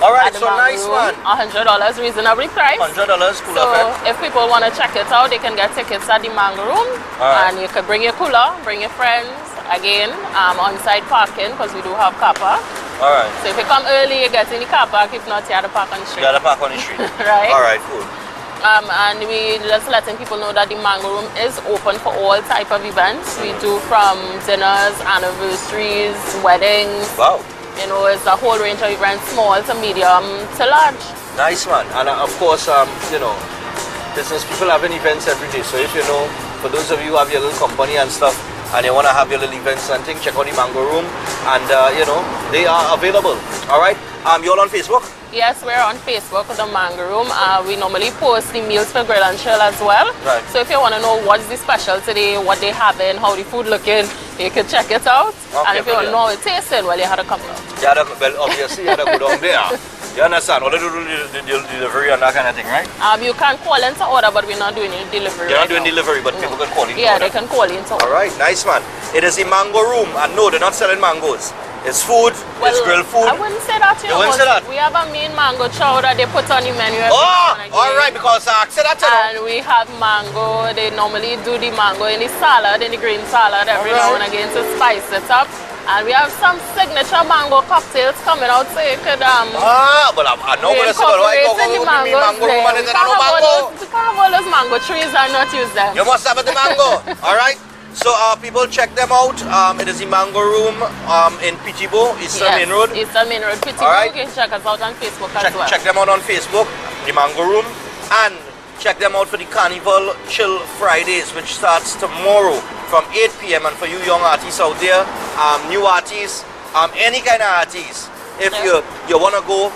Alright, so nice one. $100, reasonably priced. $100 cooler effect. So if people want to check it out, they can get tickets at the Mango Room. And you can bring your cooler, bring your friends. Again, on-site parking, because we do have car park. Alright. So if you come early, you get in the car park. If not, you have to park on the street. You have to park on the street. Right? Alright, cool. And we just letting people know that the Mango Room is open for all type of events. We do from dinners, anniversaries, weddings. Wow. You know, it's a whole range of events, small to medium to large. Nice one. And of course, you know, business people having events every day. So if you know, for those of you who have your little company and stuff, and you want to have your little events and things, check out the Mango Room. And, you know, they are available. All right? You all on Facebook? Yes, we're on Facebook with the Mango Room. We normally post the meals for Grill and Chill as well. Right. So if you want to know what's the special today, what they having, how the food looking, you can check it out. Okay, and if you want to know how it tasting, well, you had to come out. Well, obviously, you had to go down there. You understand? Or they do the delivery and that kind of thing, right? You can call in to order, but we're not doing any delivery. You're not doing delivery, but people can call in to order. They can call in to order. All right, nice man. It is the Mango Room, and no, they're not selling mangoes. It's food, it's grilled food. I wouldn't say that to you. You wouldn't say that? We have a mean mango chow that they put on the menu. All right, because I said that to And we have mango. They normally do the mango in the salad, in the green salad every now and again to spice it up. And we have some signature mango cocktails coming out, so you could but I know what I said. Why go the mango room and then I know mango? You can't have all those mango trees and not use them. You must have the mango. All right. So people check them out. It is the Mango Room in Pittibo, Eastern Main Road. Eastern Main Road, Pittibo. Alright. You can check us out on Facebook as well. Check them out on Facebook, the Mango Room. And check them out for the Carnival Chill Fridays, which starts tomorrow from 8 p.m. And for you young artists out there, new artists, any kind of artists, if you want to go,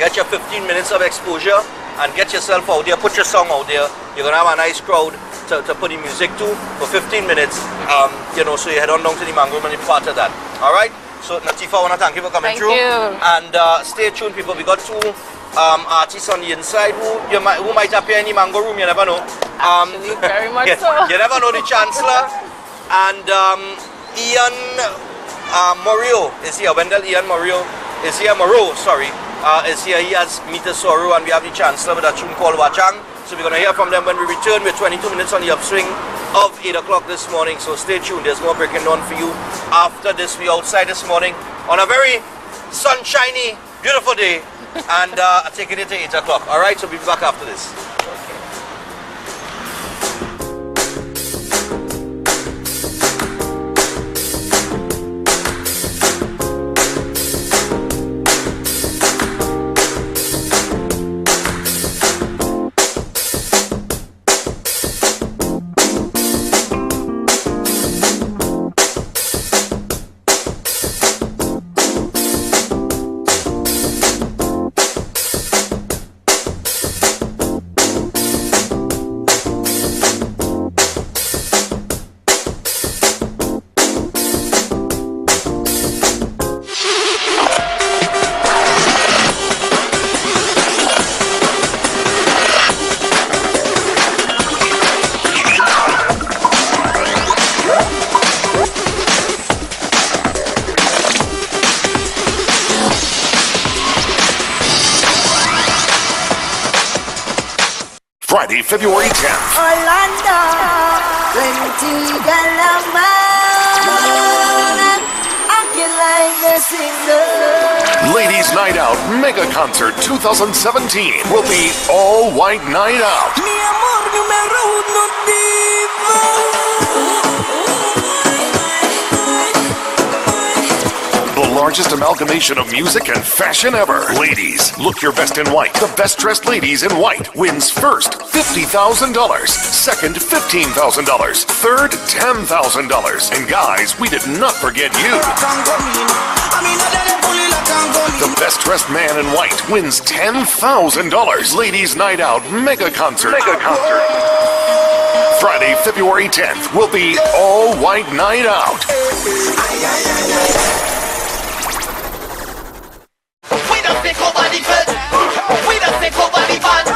get your 15 minutes of exposure and get yourself out there, put your song out there. You're going to have a nice crowd to put the music to for 15 minutes, so you head on down to the Mango Room and be part of that. All right? So, Natifa, I want to thank you for coming through. And stay tuned, people. We got two artists on the inside who might appear in the Mango Room, you never know. Actually, very much so. You never know. The Chancellor and Ian Morio is here. Wendell Ian Morio is here. Is here. He has Meter Sorrow, and we have the Chancellor with a tune called Wachang. So we're going to hear from them when we return. We're 22 minutes on the upswing of 8 o'clock this morning. So stay tuned. There's more Breaking Dawn for you after this. We're outside this morning on a very sunshiny, beautiful day. And taking it to 8 o'clock. All right, so we'll be back after this. Friday, February 10th. Orlando, 20 Galaman, I can like the singer. Ladies Night Out Mega Concert 2017 will be all white night out. Mi amor, número uno diva. The largest amalgamation of music and fashion ever. Ladies, look your best in white. The best dressed ladies in white wins first $50,000, second $15,000, third $10,000. And guys, we did not forget you. The best dressed man in white wins $10,000. Ladies Night Out Mega Concert. Friday, February 10th will be all white night out. Take over the fed. We don't take over the van.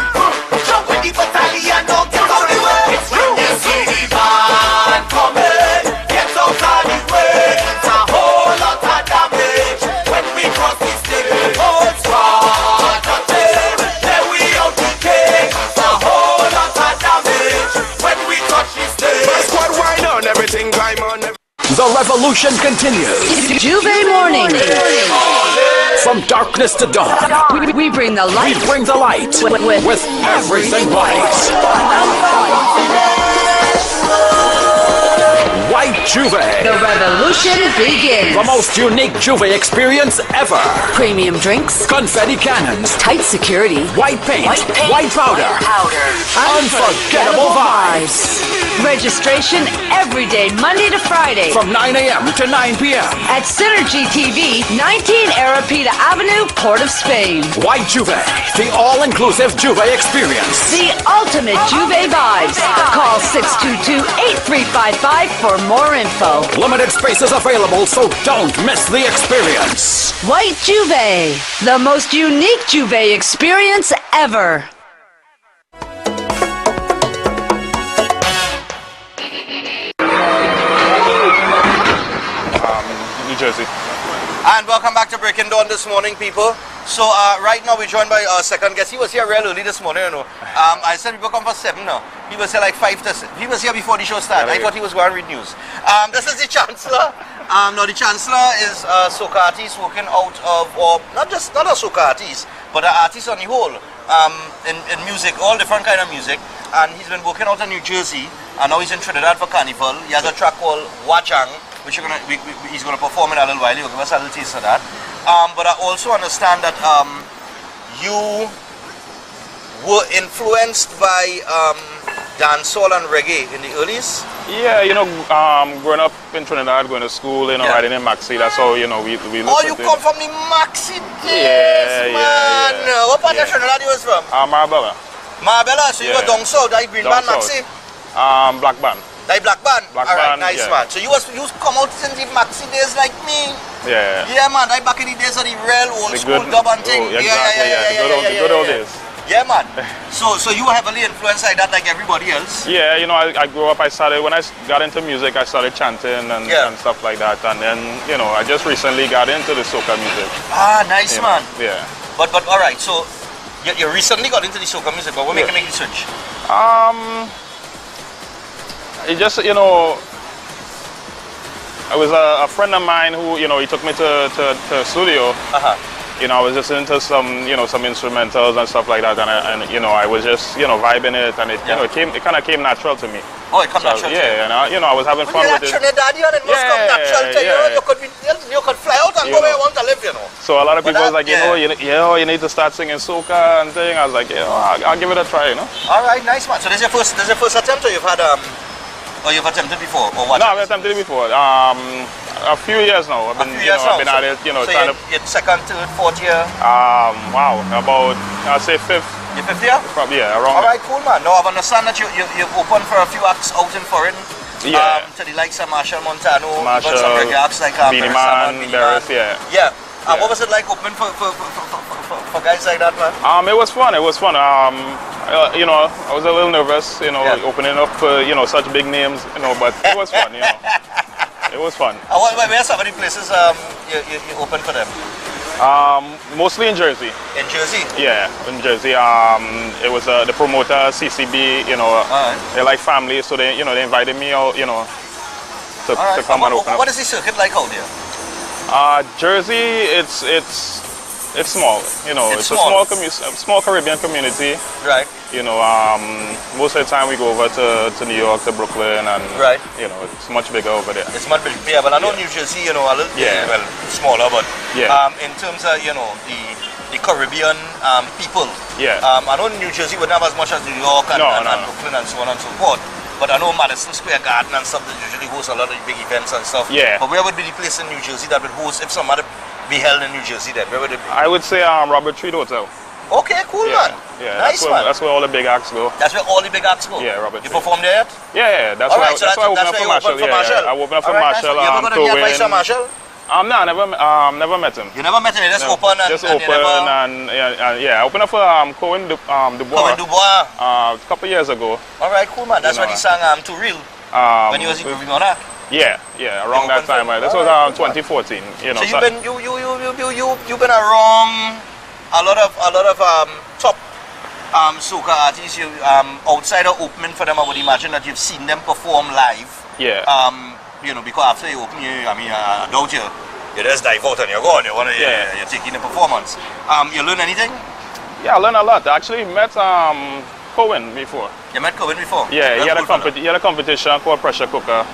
Jump with the battalion, don't get out the way. It's when you see the van coming, get out of the way. It's a whole lot of damage. When we cross the stick, whole squad of them. Then we out the cake. It's a whole lot of damage. When we touch the stick. My squad wine on, everything climb on. The revolution continues. Juve Morning. From darkness to dawn. We bring the light. We bring the light with everything white. White Juve. The revolution begins. The most unique Juve experience ever. Premium drinks. Confetti cannons. Tight security. White paint. White powder. Unforgettable vibes. Registration every day, Monday to Friday. From 9 a.m. to 9 p.m. At Synergy TV, 19 Ariapita Avenue, Port of Spain. White Juve. The all-inclusive Juve experience. The ultimate Juve vibes. Call 622-8355 for more info. Limited spaces available, so don't miss the experience. White Juve. The most unique Juve experience ever. New Jersey. And welcome back to Breaking Dawn this morning, people. So right now we're joined by our second guest. He was here real early this morning, you know. I said people come for 7 now. He was here like 5 to 6. He was here before the show started. I thought he was going to read news. This is the Chancellor. Now the Chancellor is a soca artist working out of, or not a soca artist, but an artist on the whole, in music, all different kind of music. and he's been working out in New Jersey, and now he's in Trinidad for Carnival. He has a track called Wajang, which he's gonna perform in a little while. He'll give us a little taste of that. But I also understand that you were influenced by dancehall and reggae in the earlies. Yeah, growing up in Trinidad, going to school, riding in maxi. That's how we listen. Oh, you come from the maxi days, man. Yeah. What part of Trinidad you was from? Marbella. Marbella. So you were down south, that green band maxi. Black band. Like Black Band? Black Alright, band, nice yeah. man. So you come out since the maxi days like me? Yeah. Yeah man, like back in the days of the real old school dub and thing. Oh, exactly, the good old days. Yeah man. So you were heavily influenced like that like everybody else? Yeah, I grew up, when I got into music, I started chanting and stuff like that. And then, I just recently got into the soca music. Ah, nice man. Yeah. But alright, so you recently got into the soca music, but what made you make the switch? It just, it was a friend of mine who, he took me to a studio. I was just into some, some instrumentals and stuff like that, and I was just, vibing it, and it kind of came natural to me. Oh, it came natural to you? Yeah, and I was having fun with it. Trinidadian, it must come natural to you. You could fly out and go where you want to live, So a lot of people was like, you need to start singing soca and thing. I was like, I'll give it a try, All right, nice man. So this is your first attempt, or you've had or you've attempted before, or what? No, I've attempted it before. A few years now. I've been at it, so trying to. Your second, third, fourth year? Wow, about I'll say fifth. Your fifth year? Probably, yeah, around. All right, cool, man. No, I understand that you've opened for a few acts out in foreign. Yeah. To the likes of Marshall Montano, Marshall, some reggae acts like Beanie Man, Barris, yeah. Yeah. What was it like opening for guys like that, man? It was fun. It was fun. I was a little nervous, opening up for such big names, but it was fun. It was fun. Where are some of the places you opened for them? Mostly in Jersey. In Jersey? Yeah, in Jersey. It was the promoter, CCB. They're like family, so they invited me out, to come and open up. What is the circuit like out there? Jersey, it's small. It's a small Caribbean community. Right. Most of the time we go over to New York, to Brooklyn, and it's much bigger over there. It's much bigger. Yeah, but I know New Jersey, a little smaller, but in terms of the Caribbean people, I know New Jersey would not have as much as New York and Brooklyn and so on and so forth. But I know Madison Square Garden and stuff that usually hosts a lot of big events and stuff. Yeah. But where would be the place in New Jersey that would host, if somebody be held in New Jersey then? Where would it be? I would say Robert Treat Hotel. Okay, cool, man. Yeah, nice, man. That's where all the big acts go. That's where all the big acts go? Yeah, Robert You Treat. performed there yet? Yeah, that's why I opened up for Marshall. I opened up for Marshall. You ever got any advice on Marshall? No, I never met him. You never met him? You just open and just open I opened up for Cohen Dubois. Cohen Dubois. A couple years ago. All right, cool, man. That's when he sang Too Real. When he was in Grimona. Yeah, around that time. This was 2014. So you've been around a lot of top soca artists. You outside of opening for them, I would imagine that you've seen them perform live. Yeah. Because after you open, I doubt you just dive out and you're gone. You're taking the performance. You learn anything? Yeah, I learned a lot. I actually met Cohen before. You met Cohen before? Yeah, he had a competition called Pressure Cooker.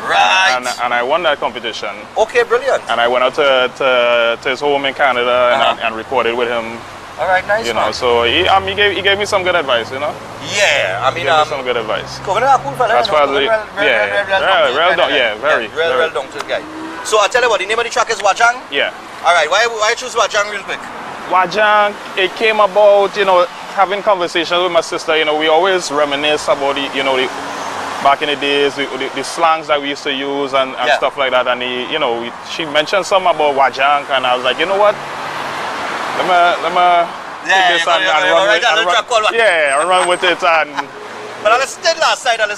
Right. And I won that competition. Okay, brilliant. And I went out to his home in Canada and recorded with him. All right, nice. So he gave me some good advice. Yeah, he gave me some good advice. Cohen is a cool fella. That's why very well down to the guy. So I tell you what, the name of the track is Wajang. Yeah. All right, why choose Wajang real quick? Wajang, it came about, having conversations with my sister. We always reminisce about the back in the days, the slangs that we used to use and stuff like that. And she mentioned something about Wajang, and I was like, you know what? Let me take this and run with it. But I listened last night. Have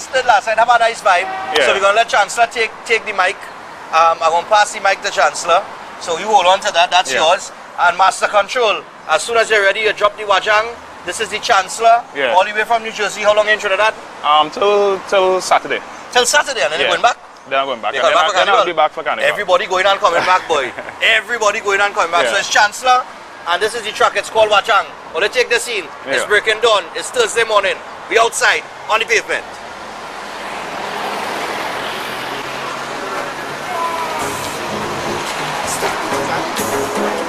a nice vibe. Yeah. So we're gonna let Chancellor take the mic. I'm gonna pass the mic to Chancellor. So you hold on to that. That's yours. And Master Control. As soon as you're ready, you drop the Wajang. This is the Chancellor. Yeah. All the way from New Jersey. How long are you in Trinidad? Till Saturday. Till Saturday, and then you're going back. Then I'm going back. Then I'll be back for Carnival. Everybody going and coming back, boy. Everybody going and coming back. So it's Chancellor. And this is the track, it's called Wajang. Well, let's take the scene. It's Breaking Dawn. It's Thursday morning. We outside on the pavement.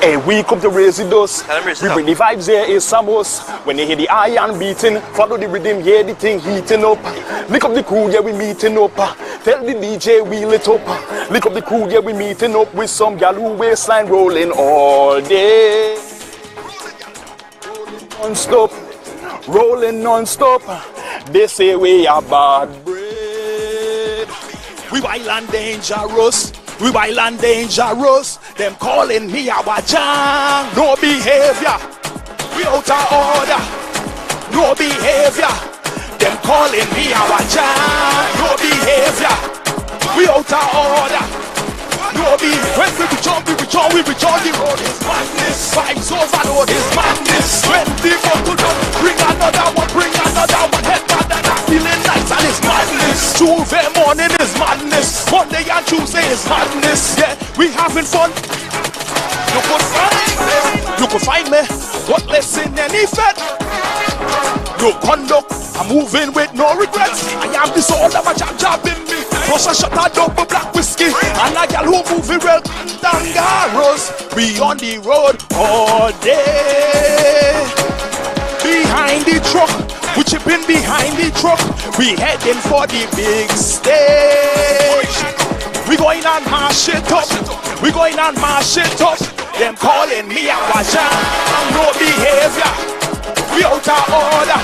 Hey, we come to raise the dust. We bring the vibes here, is Samos. When they hear the iron beating, follow the rhythm, hear the thing heating up. Lick up the crew, yeah, we meeting up. Tell the DJ we lit up. Lick up the crew, yeah, we meeting up with some gal who waistline rolling all day. Non-stop, rolling non-stop. They say we are bad breed. We wild and dangerous. We wild and dangerous. Them calling me our jam. No behavior. We out of order. No behavior. Them calling me our jam. No behavior. We out of order. No behavior. When we return, the road is madness. Vibes overload is madness. When the bottle done, bring another one. Head back and I'm feeling nice and it's madness. Tuesday morning is madness. Monday and Tuesday is madness. Yeah, we having fun. You could find me, what less in any fed. No conduct, I'm moving with no regrets. I am the soul of a jab in me. Plus a shot of double black whiskey. And a gal who moving real dangerous. We on the road all day. Behind the truck, we chipping behind the truck. We heading for the big stage. We going and mash it up. We going and mash it up. Them calling me a jam. No behavior. We out of order.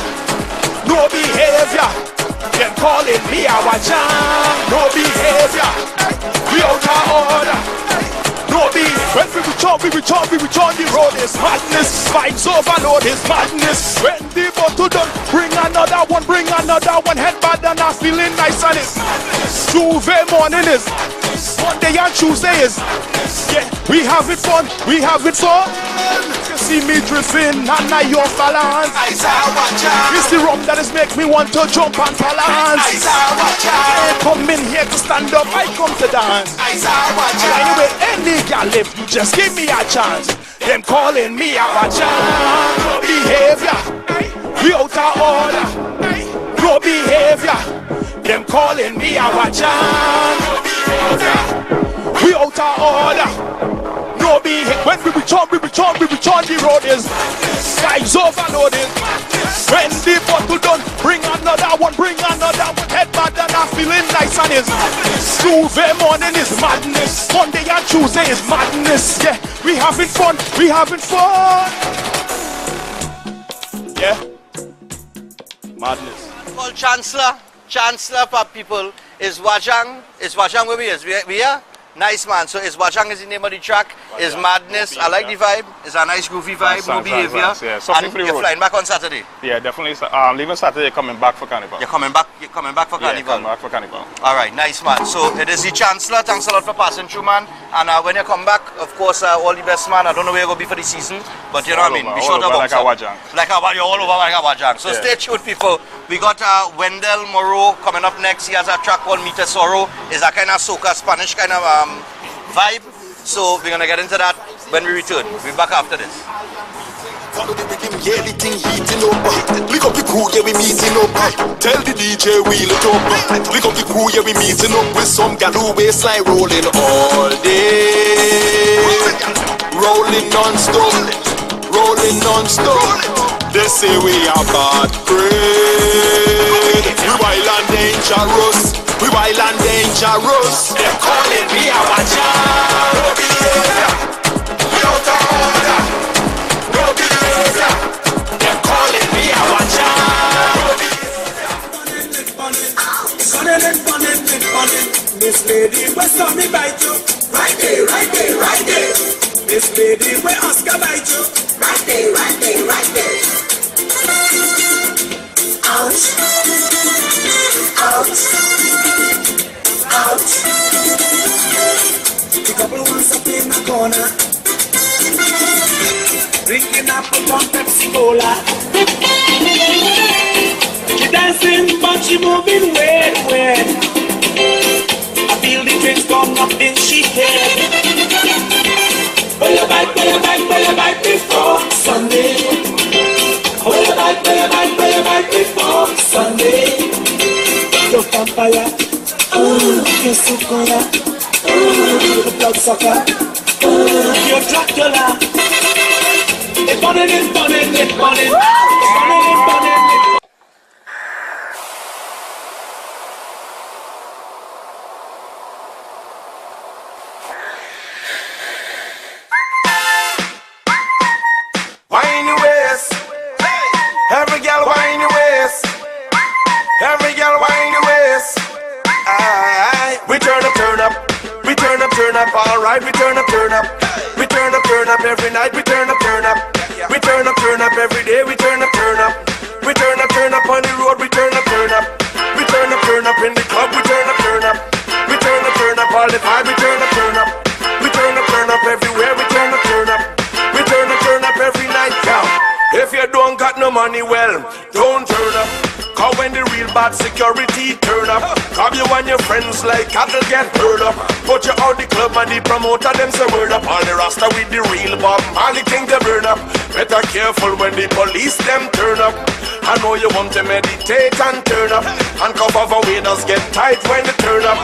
No behavior. Them calling me a jam. No behavior. We out of order. No behavior. When we return, the road is madness. Vibes overload is madness. When the bottle done, bring another one. Head bad and I'm feeling nice and it's madness. Tuesday morning is Monday and Tuesday is yeah, we having fun. You see me drifting and I off balance. It's the rum that is make me want to jump and balance. I ain't come in here to stand up, I come to dance. Anyway, any gal if you just give me a chance. Them calling me a jam. No behavior. We out of order. No behavior. Them calling me a jam. No behavior. We out of order. No behavior. When we return, the road is vibes overloaded. When the bottle done, bring another one. Head bad and I'm feeling nice and it's Tuesday morning is madness. Monday and Tuesday is madness. Yeah, we having fun. Yeah, madness. Called Chancellor for people is Wajang. Is Wajang where we is? We here? Nice man. So is Wajang is the name of the track. Is madness. I like the vibe. It's a nice groovy vibe. No behavior. Yeah. And you're flying back on Saturday. Yeah, definitely. Leaving Saturday, coming back for Carnival. You're coming back for Carnival. Yeah, coming back for Carnival. All right, nice man. So it is the Chancellor. Thanks a lot for passing through, man. And when you come back, of course, all the best, man. I don't know where you're going to be for the season, but you know what I mean. Be sure to like a Wajang. You're all over like a Wajang. So stay tuned, people. We got Wendell Moreau coming up next. He has a track called Meet a Sorrow. It's a kind of soca Spanish kind of vibe. So we're gonna get into that when we return. We'll be back after this. Follow the rhythm, yeah, the thing heating up. Lick up the crew, yeah, we meeting up. Tell the DJ wheel it up. Lick up the crew, yeah, we meeting up with some gal who waistline rolling all day. Rolling non-stop. They say we are bad breed. We wild and dangerous. They're calling me a jam. No behavior. We out of order. No behavior. They're calling me a jam. Miss Lady, where saw me bite you? Right there. Miss Lady, where Oscar bite you? Right there. Ouch. The couple wants up in the corner, drinking apple from Pepsi Cola. She dancing, but she moving weird. I feel the drinks come up in she head. Pull your bike before Sunday. Pull your bike before Sunday. fire. Ooh, you're Sequoia. Ooh, you're the bloodsucker. Ooh, you're Dracula. It's burning, it's burning, it's burning. It's burning, it's burning. Wine your waist. Every girl wine your waist. Every girl wine your waist. Aye. We turn up, turn up. We turn up, turn up. Alright, we turn up, turn up. We turn up every night. We turn up, turn up. We turn up every day. We turn up, turn up. We turn up on the road. We turn up, turn up. We turn up in the club. We turn up. We turn up all the time. We turn up, turn up. We turn up everywhere. We turn up. We turn up every night, yeah. If you don't got no money, well, don't turn up. Cause when the real bad security turn up, grab you and your friends like cattle get hurt up. Put you out the club and the promoter them say word up. All the rasta with the real Bob Marley king to burn up. Better careful when the police them turn up. I know you want to meditate and turn up. And cover of waiters get tight when they turn up.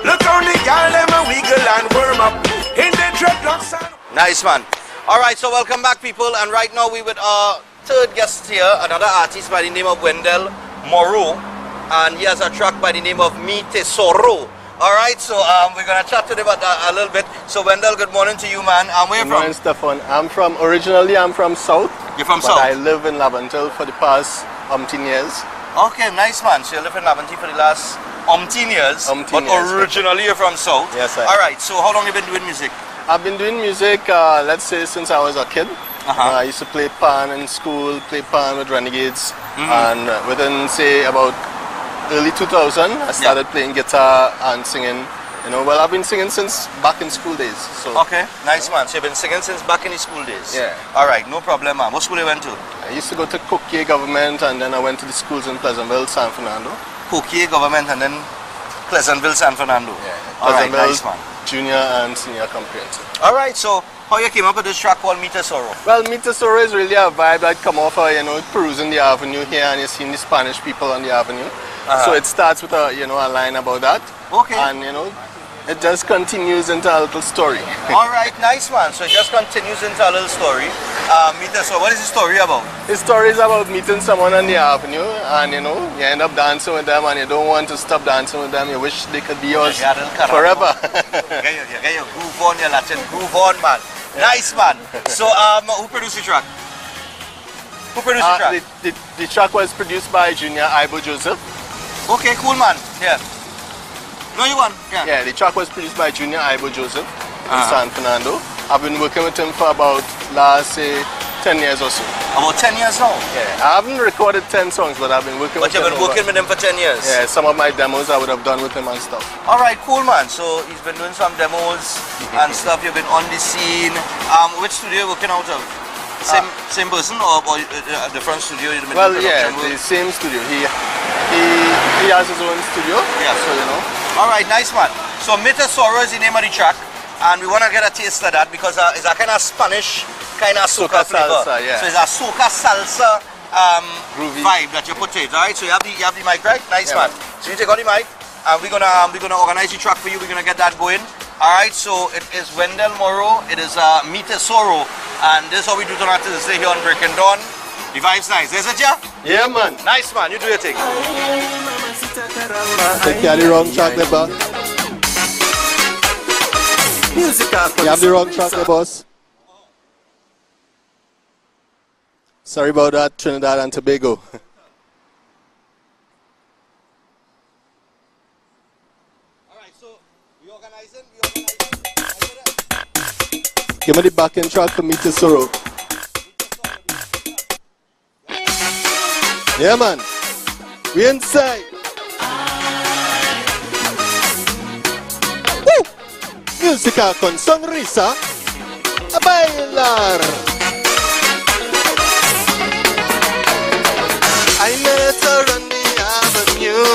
Look on the girl them a wiggle and worm up. In the dreadlocks and... Nice, man. All right, so welcome back, people. And right now we with our third guest here, another artist by the name of Wendell Moreau, and he has a track by the name of Me Tesoro. All right, so we're gonna chat to them about that a little bit. So Wendell, good morning to you, man. And where you from? Stefan. Originally I'm from South. You're from but South? I live in Laventille for the past 10 years. Okay, nice, man. So you live in Laventille for the last 10 years, but originally you're from South. Yes, sir. All right, so how long have you been doing music? I've been doing music, let's say, since I was a kid. I used to play pan in school, play pan with Renegades, and within, say, about early 2000, I started playing guitar and singing. You know, well, I've been singing since back in school days. So. Okay, nice, man. So you've been singing since back in the school days? Yeah. All right, no problem, man. What school you went to? I used to go to Coquier Government, and then I went to the schools in Pleasantville, San Fernando. Coquier Government, and then Pleasantville, San Fernando? Yeah. All right, nice, man. Junior and senior comprehensive. All right, so how you came up with this track called Me Tesoro? Well, Me Tesoro is really a vibe that come off of, perusing the avenue here, and you're seeing the Spanish people on the avenue. So it starts with a, a line about that. Okay. And, it just continues into a little story. All right, nice, man. So it just continues into a little story. Me Tesoro, what is the story about? The story is about meeting someone on the avenue, and, you end up dancing with them, and you don't want to stop dancing with them. You wish they could be yours forever. You get your groove on, your Latin groove on, man. Nice, man. So, who produced the track? Who produced the track? The track was produced by Junior Ibo Joseph. Okay, cool, man. Yeah. No, you won. Yeah, the track was produced by Junior Ibo Joseph in San Fernando. I've been working with him for about last, say, 10 years or so. About 10 years now? Yeah, I haven't recorded 10 songs, but I've been working with him. But you've been working with him for 10 years? Yeah, some of my demos I would have done with him and stuff. All right, cool, man. So he's been doing some demos and stuff. You've been on the scene. Which studio are you working out of? Same person or a different studio? Well, yeah, the same studio. He has his own studio. Yeah. So, All right, nice, man. So Me Tesoro is the name of the track, and we want to get a taste of that because it's a kind of Spanish kind of soca flavor. Salsa, yeah. So it's a soca salsa vibe that you put to it. All right. So you have the mic, right? Nice, man. So you take out the mic, and we're gonna organize the track for you. We're gonna get that going. All right. So it is Wendell Moreau. It is Me Tesoro, and this is how we do tonight. Today here on Breaking Dawn. The vibe's nice. Is it, yeah? Yeah, man. Nice, man. You do your thing. Take care of the wrong track there, boss. You have the wrong track there, boss. Sorry about that, Trinidad and Tobago. Alright, so we organizing. Give me the backing track for Me Tesoro. Yeah, man. We inside. Woo! Música con sonrisa. A bailar. I met her on the avenue.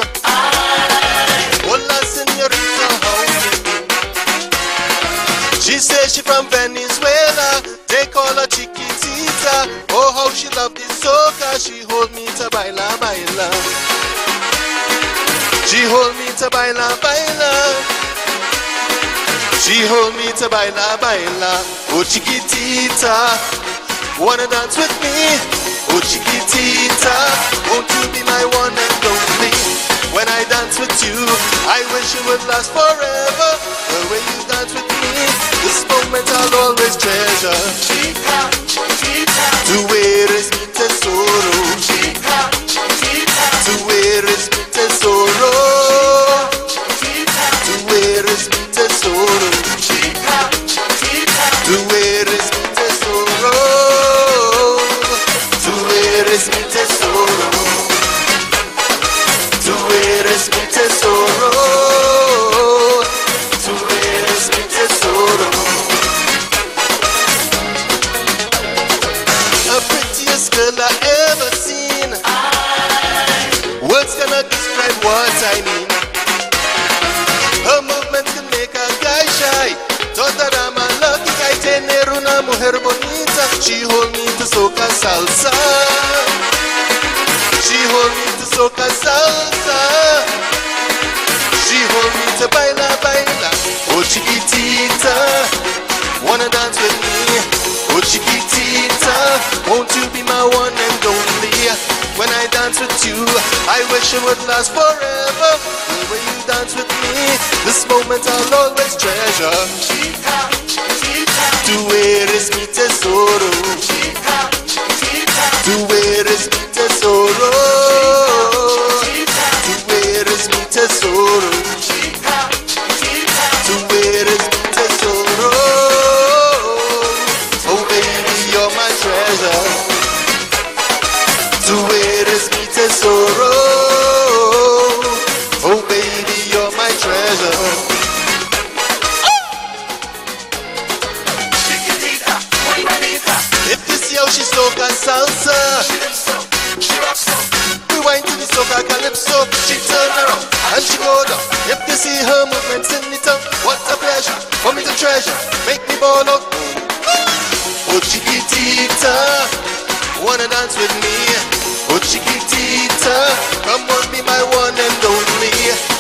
Hola, señorita, how you do? She says she from Venezuela. They call her Chiquitita. Oh, how she love this soca. She hold me to baila, baila. She hold me to baila, baila. She hold me to baila, baila. Oh chiquitita, wanna dance with me? Oh chiquitita, won't you be my one and only? When I dance with you, I wish it would last forever. The way you dance with me, this moment I'll always treasure. Chica, chiquita, tu eres mi tesoro. Chica, chiquita, tu eres mi tesoro. Chiquita, tu eres mi tesoro. Chica, chiquita, tu eres mi tesoro. Tu eres mi tesoro. Tu eres mi tesoro. Tu eres mi tesoro. The prettiest girl I ever seen. Words cannot describe what I mean. Her movement can make a guy shy. Thought that I'm a lucky guy. Tener una mujer bonita. She hold me to soca salsa. She hold me to soca salsa. She hold me to baila, baila. Oh chiquitita, wanna dance with me? Oh chiquitita, won't you be my one and only? When I dance with you, I wish it would last forever. The way you dance with me, this moment I'll always treasure. Chica, chiquitita, tu eres mi tesoro. Chica, chiquitita, tu eres mi tesoro. Tu eres mi tesoro. Chica, chiquitita, tu eres mi tesoro. Oh baby, you're my treasure. Tu eres mi tesoro. Oh baby, you're my treasure. Chiquitita, muy bonita. If you see how she soca salsa, she rocks up. Rewind to the soca calypso. She turn around and she go down. If you see her movements in the tongue, what a pleasure for me to treasure. Make me ball out. Oh chiquitita, wanna dance with me? Oh chiquitita, come on, be my one and only.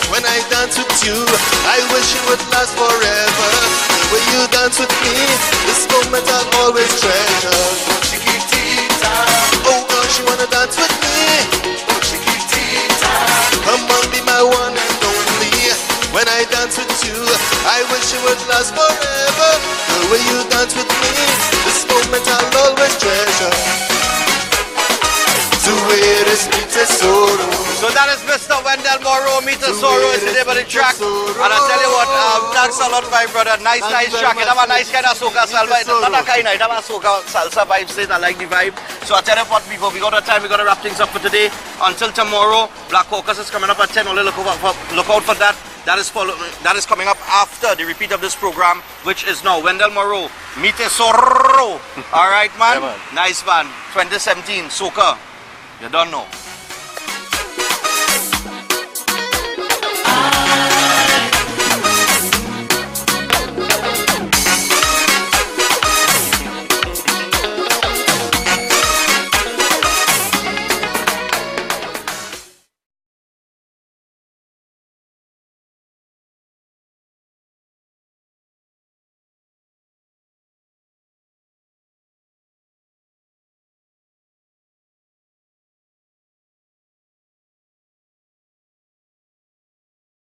When I dance with you, I wish it would last forever. The way you dance with me, this moment I'll always treasure. Oh chiquitita, oh gosh, you wanna dance with me? Oh chiquitita, come on, be my one and only. When I dance with you, I wish it would last forever. The way you dance with me, this moment I'll always treasure. Tu eres mi tesoro. So that is Mr. Wendell Morrow, mi tesoro is the name of the track. And I tell you what, thanks a lot, my brother. Nice track. It have a nice kind of soca salsa. It's not a kind of, it have a soca salsa vibe state. I like the vibe. So I tell you what, people, we got a time, we got to wrap things up for today. Until tomorrow, Black Caucus is coming up at 10. Only look out for that. That is coming up after the repeat of this program, which is now Wendell Morrow, mi tesoro. All right, man. Yeah, man. Nice, man. 2017, soca. You don't know.